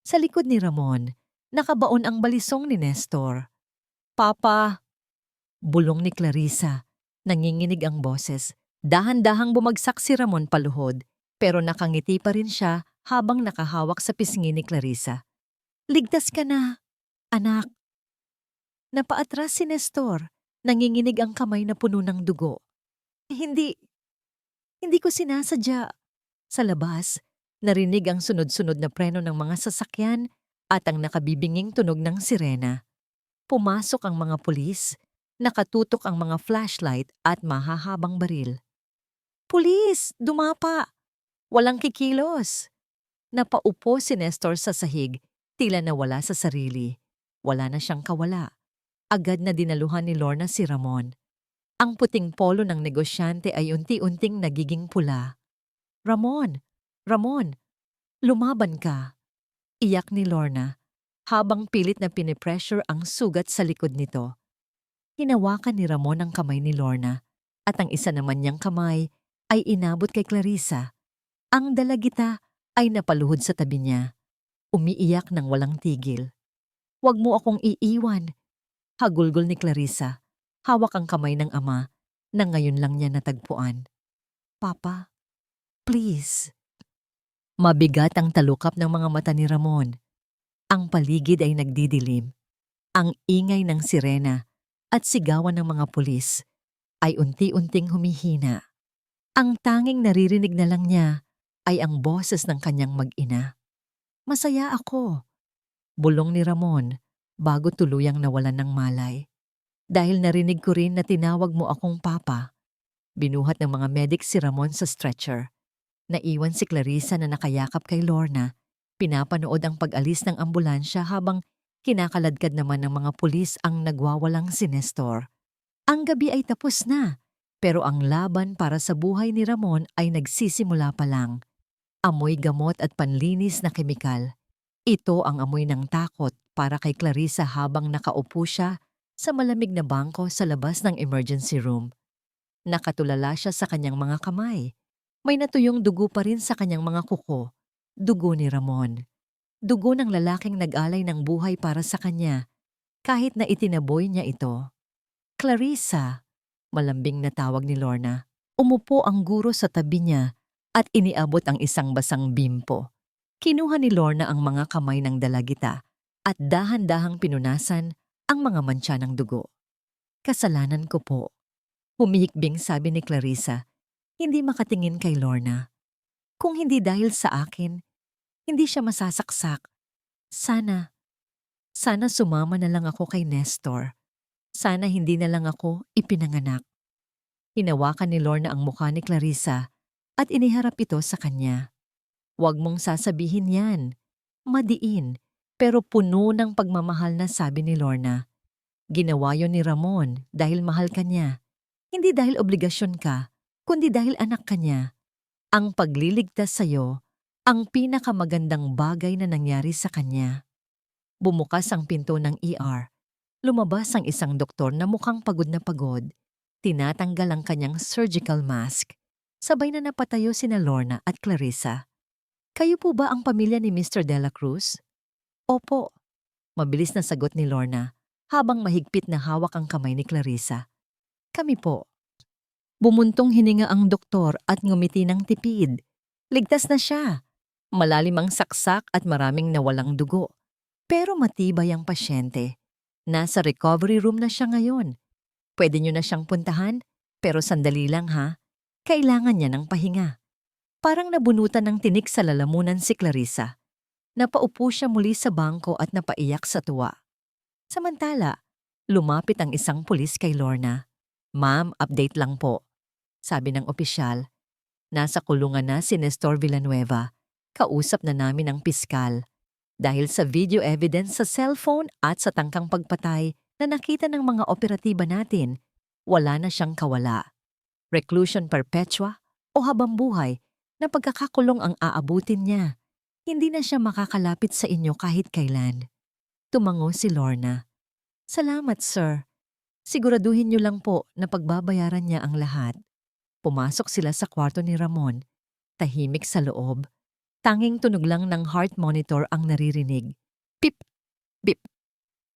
Sa likod ni Ramon, nakabaon ang balisong ni Nestor. "Papa!" Bulong ni Clarissa. Nanginginig ang boses. Dahan-dahang bumagsak si Ramon paluhod, pero nakangiti pa rin siya habang nakahawak sa pisngi ni Clarissa. "Ligtas ka na, anak." Napaatras si Nestor. Nanginginig ang kamay na puno ng dugo. Hindi ko sinasadya." Sa labas, narinig ang sunod-sunod na preno ng mga sasakyan at ang nakabibinging tunog ng sirena. Pumasok ang mga pulis, nakatutok ang mga flashlight at mahahabang baril. "Pulis! Dumapa! Walang kikilos!" Napaupo si Nestor sa sahig, tila nawala sa sarili. Wala na siyang kawala. Agad na dinaluhan ni Lorna si Ramon. Ang puting polo ng negosyante ay unti-unting nagiging pula. "Ramon! Ramon! Lumaban ka!" Iyak ni Lorna, habang pilit na pinipressure ang sugat sa likod nito. Hinawakan ni Ramon ang kamay ni Lorna, at ang isa naman niyang kamay ay inabot kay Clarissa. Ang dalagita ay napaluhod sa tabi niya, umiiyak ng walang tigil. "Huwag mo akong iiwan!" Hagulgol ni Clarissa. Hawak ang kamay ng ama na ngayon lang niya natagpuan. "Papa, please." Mabigat ang talukap ng mga mata ni Ramon. Ang paligid ay nagdidilim. Ang ingay ng sirena at sigawan ng mga pulis ay unti-unting humihina. Ang tanging naririnig na lang niya ay ang boses ng kanyang mag-ina. "Masaya ako," bulong ni Ramon bago tuluyang nawalan ng malay. "Dahil narinig ko rin na tinawag mo akong papa." Binuhat ng mga medic si Ramon sa stretcher. Naiwan si Clarissa na nakayakap kay Lorna. Pinapanood ang pag-alis ng ambulansya habang kinakaladkad naman ng mga pulis ang nagwawalang si Nestor. Ang gabi ay tapos na, pero ang laban para sa buhay ni Ramon ay nagsisimula pa lang. Amoy gamot at panlinis na kemikal. Ito ang amoy ng takot para kay Clarissa habang nakaupo siya sa malamig na bangko sa labas ng emergency room. Nakatulala siya sa kanyang mga kamay. May natuyong dugo pa rin sa kanyang mga kuko. Dugo ni Ramon. Dugo ng lalaking nag-alay ng buhay para sa kanya, kahit na itinaboy niya ito. "Clarissa," malambing na tawag ni Lorna. Umupo ang guro sa tabi niya at iniabot ang isang basang bimpo. Kinuha ni Lorna ang mga kamay ng dalagita at dahan-dahang pinunasan ang mga mantsa ng dugo. "Kasalanan ko po," humihikbing sabi ni Clarissa, hindi makatingin kay Lorna. "Kung hindi dahil sa akin, Hindi siya masasaksak. Sana, sana sumama na lang ako kay Nestor. Sana hindi na lang ako ipinanganak. Hinawakan ni Lorna ang mukha ni Clarissa at iniharap ito sa kanya. Huwag mong sasabihin yan. Madiin, pero puno ng pagmamahal na sabi ni Lorna. Ginawa yon ni Ramon dahil mahal ka niya. Hindi dahil obligasyon ka, kundi dahil anak ka niya. Ang pagliligtas sa'yo, ang pinakamagandang bagay na nangyari sa kanya. Bumukas ang pinto ng ER. Lumabas ang isang doktor na mukhang pagod na pagod. Tinatanggal ang kanyang surgical mask. Sabay na napatayo sina Lorna at Clarissa. Kayo po ba ang pamilya ni Mr. Dela Cruz? Opo. Mabilis na sagot ni Lorna habang mahigpit na hawak ang kamay ni Clarissa. Kami po. Bumuntong hininga ang doktor at ngumiti ng tipid. Ligtas na siya. Malalim ang saksak at maraming nawalang dugo. Pero matibay ang pasyente. Nasa recovery room na siya ngayon. Pwede niyo na siyang puntahan, pero sandali lang ha. Kailangan niya ng pahinga. Parang nabunutan ng tinik sa lalamunan si Clarissa. Napaupo siya muli sa bangko at napaiyak sa tuwa. Samantala, lumapit ang isang pulis kay Lorna. Ma'am, update lang po. Sabi ng opisyal. Nasa kulungan na si Nestor Villanueva. Kausap na namin ang piskal. Dahil sa video evidence sa cellphone at sa tangkang pagpatay na nakita ng mga operatiba natin, wala na siyang kawala. Reclusion perpetua o habang buhay na pagkakakulong ang aabutin niya. Hindi na siya makakalapit sa inyo kahit kailan. Tumango si Lorna. Salamat, sir. Siguraduhin niyo lang po na pagbabayaran niya ang lahat. Pumasok sila sa kwarto ni Ramon. Tahimik sa loob. Tanging tunog lang ng heart monitor ang naririnig. Pip, pip,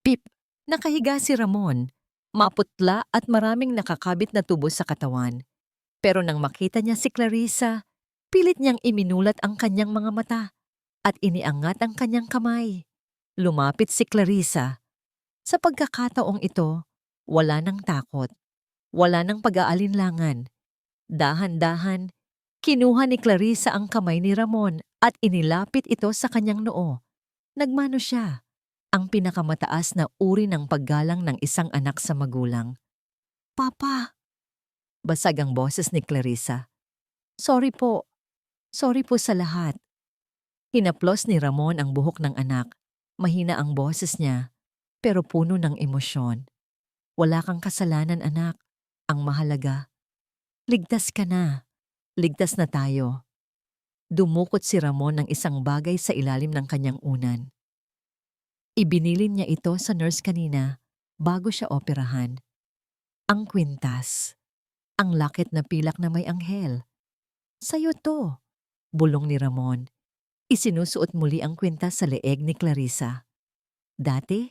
pip. Nakahiga si Ramon. Maputla at maraming nakakabit na tubo sa katawan. Pero nang makita niya si Clarissa, pilit niyang iminulat ang kanyang mga mata at iniangat ang kanyang kamay. Lumapit si Clarissa. Sa pagkakataong ito, wala nang takot. Wala nang pag-aalinlangan. Dahan-dahan, kinuha ni Clarissa ang kamay ni Ramon at inilapit ito sa kanyang noo. Nagmano siya, ang pinakamataas na uri ng paggalang ng isang anak sa magulang. Papa! Basag ang boses ni Clarissa. Sorry po. Sorry po sa lahat. Hinaplos ni Ramon ang buhok ng anak. Mahina ang boses niya, pero puno ng emosyon. Wala kang kasalanan, anak. Ang mahalaga. Ligtas ka na. Ligtas na tayo. Dumukot si Ramon ng isang bagay sa ilalim ng kanyang unan. Ibinilin niya ito sa nurse kanina bago siya operahan. Ang kwintas. Ang lakit na pilak na may anghel. Sa'yo to, bulong ni Ramon. Isinusuot muli ang kwintas sa leeg ni Clarissa. Dati,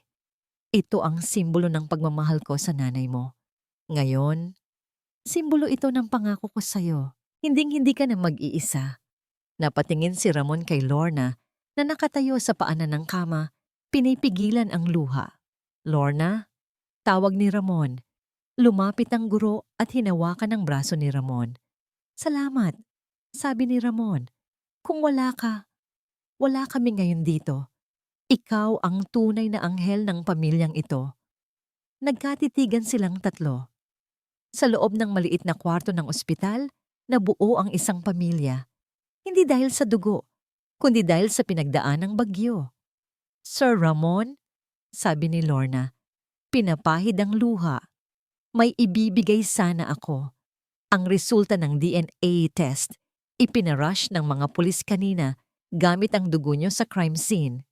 ito ang simbolo ng pagmamahal ko sa nanay mo. Ngayon, simbolo ito ng pangako ko sa'yo. Hinding-hindi ka na mag-iisa. Napatingin si Ramon kay Lorna na nakatayo sa paanan ng kama, pinipigilan ang luha. Lorna, tawag ni Ramon. Lumapit ang guro at hinawakan ang braso ni Ramon. Salamat, sabi ni Ramon. Kung wala ka, wala kami ngayon dito. Ikaw ang tunay na anghel ng pamilyang ito. Nagkatitigan silang tatlo. Sa loob ng maliit na kwarto ng ospital, nabuo ang isang pamilya. Hindi dahil sa dugo, kundi dahil sa pinagdaan ng bagyo. Sir Ramon, sabi ni Lorna, pinapahid ang luha. May ibibigay sana ako. Ang resulta ng DNA test, ipinarush ng mga pulis kanina gamit ang dugo niyo sa crime scene.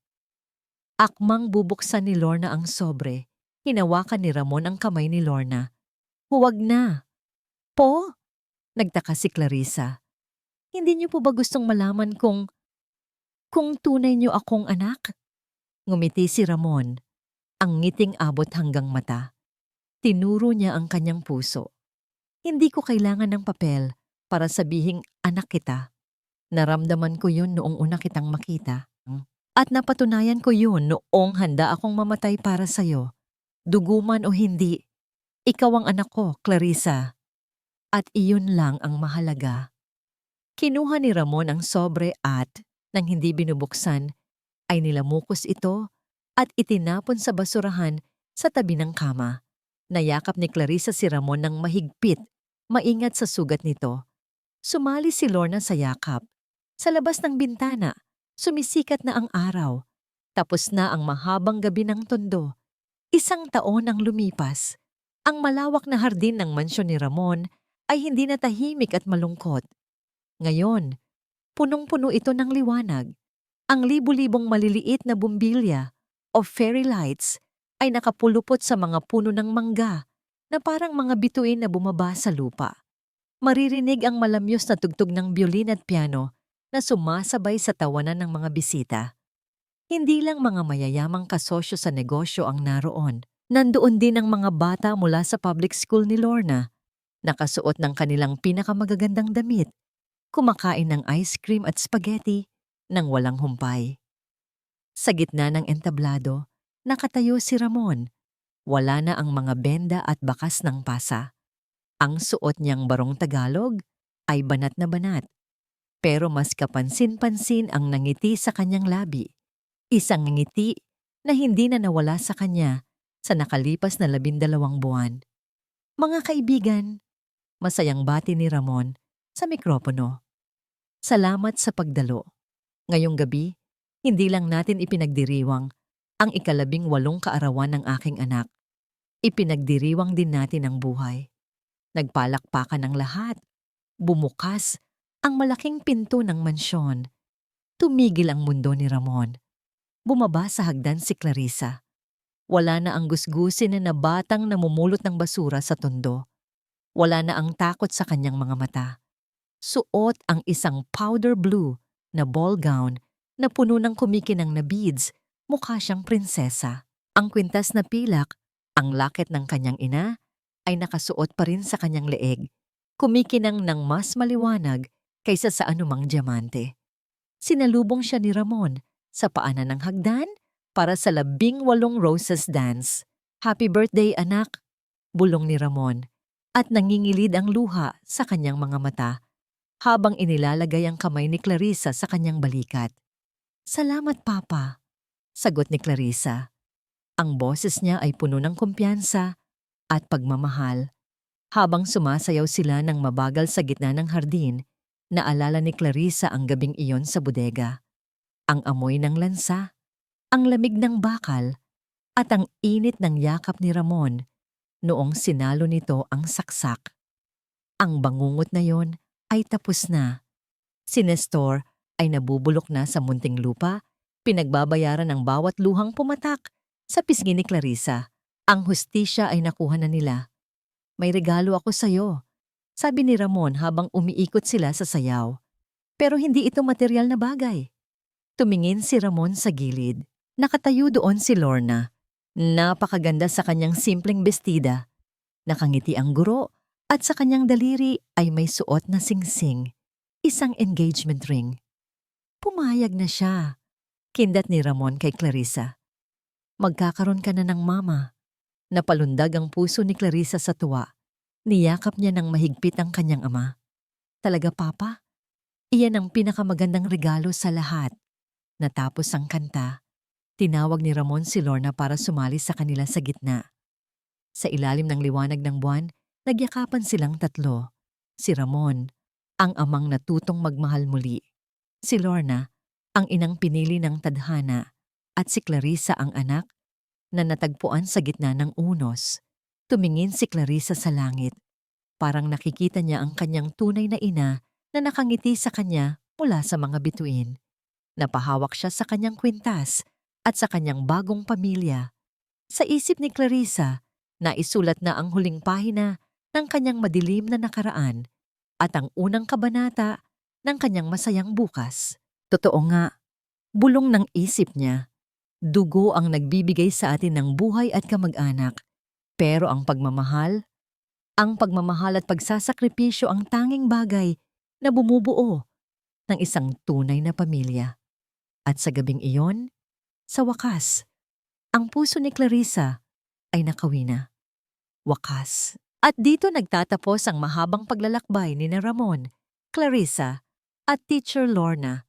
Akmang bubuksan ni Lorna ang sobre. Hinawakan ni Ramon ang kamay ni Lorna. Huwag na. Po? Nagtaka si Clarissa. Hindi niyo po ba gustong malaman kung tunay niyo akong anak? Ngumiti si Ramon. Ang ngiting abot hanggang mata. Tinuro niya ang kanyang puso. Hindi ko kailangan ng papel para sabihing anak kita. Naramdaman ko yun noong una kitang makita. At napatunayan ko yun noong handa akong mamatay para sa'yo. Duguman o hindi, ikaw ang anak ko, Clarissa. At iyon lang ang mahalaga. Kinuha ni Ramon ang sobre at Nang hindi binubuksan, ay nilamukos ito at itinapon sa basurahan sa tabi ng kama. Nayakap ni Clarissa si Ramon ng mahigpit, maingat sa sugat nito. Sumali si Lorna sa yakap. Sa labas ng bintana, sumisikat na ang araw. Tapos na ang mahabang gabi ng Tondo. 1 taon ang lumipas. Ang malawak na hardin ng mansyon ni Ramon ay hindi na tahimik at malungkot. Ngayon, punong-puno ito ng liwanag. Ang libu-libong maliliit na bumbilya o fairy lights ay nakapulupot sa mga puno ng mangga na parang mga bituin na bumaba sa lupa. Maririnig ang malamyos na tugtog ng biolin at piano na sumasabay sa tawanan ng mga bisita. Hindi lang mga mayayamang kasosyo sa negosyo ang naroon. Nandoon din ang mga bata mula sa public school ni Lorna, nakasuot ng kanilang pinakamagagandang damit, kumakain ng ice cream at spaghetti nang walang humpay. Sa gitna ng entablado, nakatayo si Ramon. Wala na ang mga benda at bakas ng pasa. Ang suot niyang barong Tagalog ay banat na banat, pero mas kapansin-pansin ang nangiti sa kanyang labi. Isang ngiti na hindi na nawala sa kanya sa nakalipas na 12 buwan. Mga kaibigan, masayang bati ni Ramon sa mikropono. Salamat sa pagdalo. Ngayong gabi, hindi lang natin ipinagdiriwang ang 18 kaarawan ng aking anak. Ipinagdiriwang din natin ang buhay. Nagpalakpakan ang lahat. Bumukas ang malaking pinto ng mansyon. Tumigil ang mundo ni Ramon. Bumaba sa hagdan si Clarissa. Wala na ang gusgusin na batang namumulot ng basura sa Tondo. Wala na ang takot sa kanyang mga mata. Suot ang isang powder blue na ball gown na puno ng kumikinang na beads, mukha siyang prinsesa. Ang kwintas na pilak, ang laket ng kanyang ina, ay nakasuot pa rin sa kanyang leeg, kumikinang ng mas maliwanag kaysa sa anumang diamante. Sinalubong siya ni Ramon sa paanan ng hagdan para sa 18 roses dance. Happy birthday, anak! Bulong ni Ramon at nangingilid ang luha sa kanyang mga mata habang inilalagay ang kamay ni Clarissa sa kanyang balikat. Salamat, Papa, sagot ni Clarissa. Ang boses niya ay puno ng kumpiyansa at pagmamahal. Habang sumasayaw sila ng mabagal sa gitna ng hardin, naalala ni Clarissa ang gabing iyon sa bodega. Ang amoy ng lansa, ang lamig ng bakal, at ang init ng yakap ni Ramon noong sinalo nito ang saksak. Ang bangungot na yon ay tapos na. Si Nestor ay nabubulok na sa munting lupa, pinagbabayaran ng bawat luhang pumatak sa pisngi ni Clarissa. Ang hustisya ay nakuha na nila. May regalo ako sa'yo, sabi ni Ramon habang umiikot sila sa sayaw. Pero hindi ito material na bagay. Tumingin si Ramon sa gilid. Nakatayo doon si Lorna. Napakaganda sa kanyang simpleng bestida. Nakangiti ang guro at sa kanyang daliri ay may suot na singsing, isang engagement ring. Pumayag na siya. Kindat ni Ramon kay Clarissa. Magkakaroon ka na ng mama. Napalundag ang puso ni Clarissa sa tuwa. Niyakap niya ng mahigpit ang kanyang ama. Talaga, Papa? Iyan ang pinakamagandang regalo sa lahat. Natapos ang kanta, tinawag ni Ramon si Lorna para sumali sa kanila sa gitna. Sa ilalim ng liwanag ng buwan, nagyakapan silang tatlo. Si Ramon, ang amang natutong magmahal muli. Si Lorna, ang inang pinili ng tadhana. At si Clarissa ang anak na natagpuan sa gitna ng unos. Tumingin si Clarissa sa langit. Parang nakikita niya ang kanyang tunay na ina na nakangiti sa kanya mula sa mga bituin. Napahawak siya sa kanyang kwintas at sa kanyang bagong pamilya. Sa isip ni Clarissa, naisulat na ang huling pahina ng kanyang madilim na nakaraan at ang unang kabanata ng kanyang masayang bukas. Totoo nga, bulong ng isip niya. Dugo ang nagbibigay sa atin ng buhay at kamag-anak. Pero ang pagmamahal at pagsasakripisyo ang tanging bagay na bumubuo ng isang tunay na pamilya. At sa gabing iyon, sa wakas, ang puso ni Clarissa ay nakawi na. Wakas. At dito nagtatapos ang mahabang paglalakbay ni na Ramon, Clarissa at Teacher Lorna.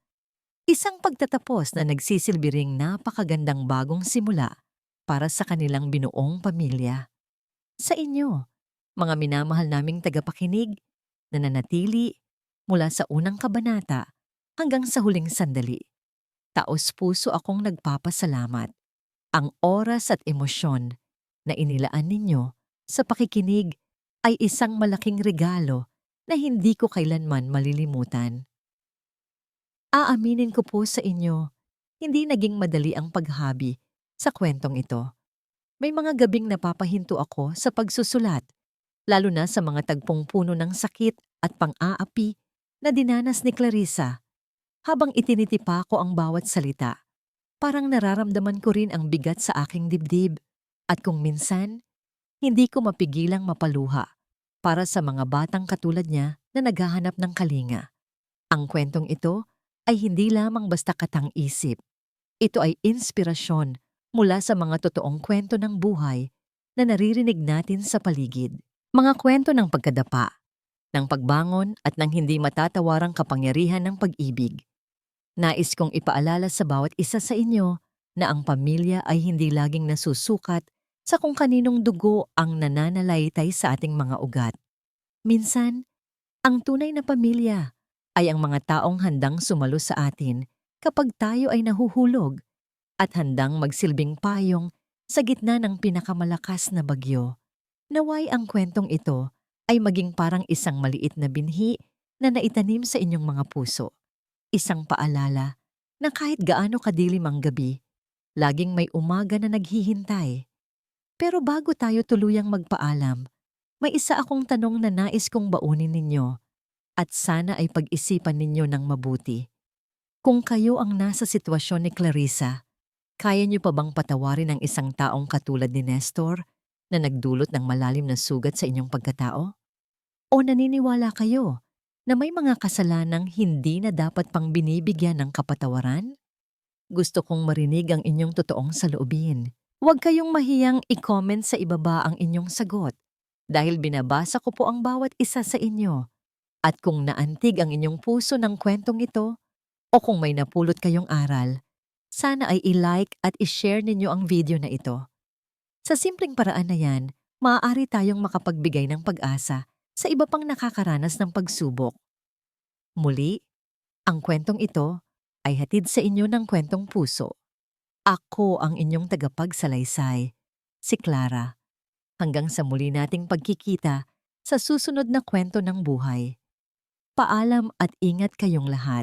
Isang pagtatapos na nagsisilbi ring napakagandang bagong simula para sa kanilang binuong pamilya. Sa inyo, mga minamahal naming tagapakinig, na nanatili mula sa unang kabanata hanggang sa huling sandali. Taos-puso akong nagpapasalamat. Ang oras at emosyon na inilaan ninyo sa pakikinig ay isang malaking regalo na hindi ko kailanman malilimutan. Aaminin ko po sa inyo, hindi naging madali ang paghabi sa kwentong ito. May mga gabing napapahinto ako sa pagsusulat, lalo na sa mga tagpong puno ng sakit at pang-aapi na dinanas ni Clarissa. Habang itinitipa ko ang bawat salita, parang nararamdaman ko rin ang bigat sa aking dibdib. At kung minsan, hindi ko mapigilang mapaluha para sa mga batang katulad niya na naghahanap ng kalinga. Ang kwentong ito ay hindi lamang basta katang-isip. Ito ay inspirasyon mula sa mga totoong kwento ng buhay na naririnig natin sa paligid. Mga kwento ng pagkadapa, ng pagbangon at ng hindi matatawarang kapangyarihan ng pag-ibig. Nais kong ipaalala sa bawat isa sa inyo na ang pamilya ay hindi laging nasusukat sa kung kaninong dugo ang nananalaytay sa ating mga ugat. Minsan, ang tunay na pamilya ay ang mga taong handang sumalo sa atin kapag tayo ay nahuhulog at handang magsilbing payong sa gitna ng pinakamalakas na bagyo. Naway ang kwentong ito ay maging parang isang maliit na binhi na naitanim sa inyong mga puso. Isang paalala na kahit gaano kadilim ang gabi, laging may umaga na naghihintay. Pero bago tayo tuluyang magpaalam, may isa akong tanong na nais kong baunin ninyo at sana ay pag-isipan ninyo ng mabuti. Kung kayo ang nasa sitwasyon ni Clarissa, kaya niyo pa bang patawarin ang isang taong katulad ni Nestor na nagdulot ng malalim na sugat sa inyong pagkatao? O naniniwala kayo na may mga kasalanang hindi na dapat pang binibigyan ng kapatawaran? Gusto kong marinig ang inyong totoong saloobin. Huwag kayong mahiyang i-comment sa ibaba ang inyong sagot dahil binabasa ko po ang bawat isa sa inyo. At kung naantig ang inyong puso ng kwentong ito o kung may napulot kayong aral, sana ay i-like at i-share ninyo ang video na ito. Sa simpleng paraan na yan, maaari tayong makapagbigay ng pag-asa sa iba pang nakakaranas ng pagsubok. Muli, ang kwentong ito ay hatid sa inyo ng Kwentong Puso. Ako ang inyong tagapagsalaysay, si Clara. Hanggang sa muli nating pagkikita sa susunod na kwento ng buhay. Paalam at ingat kayong lahat.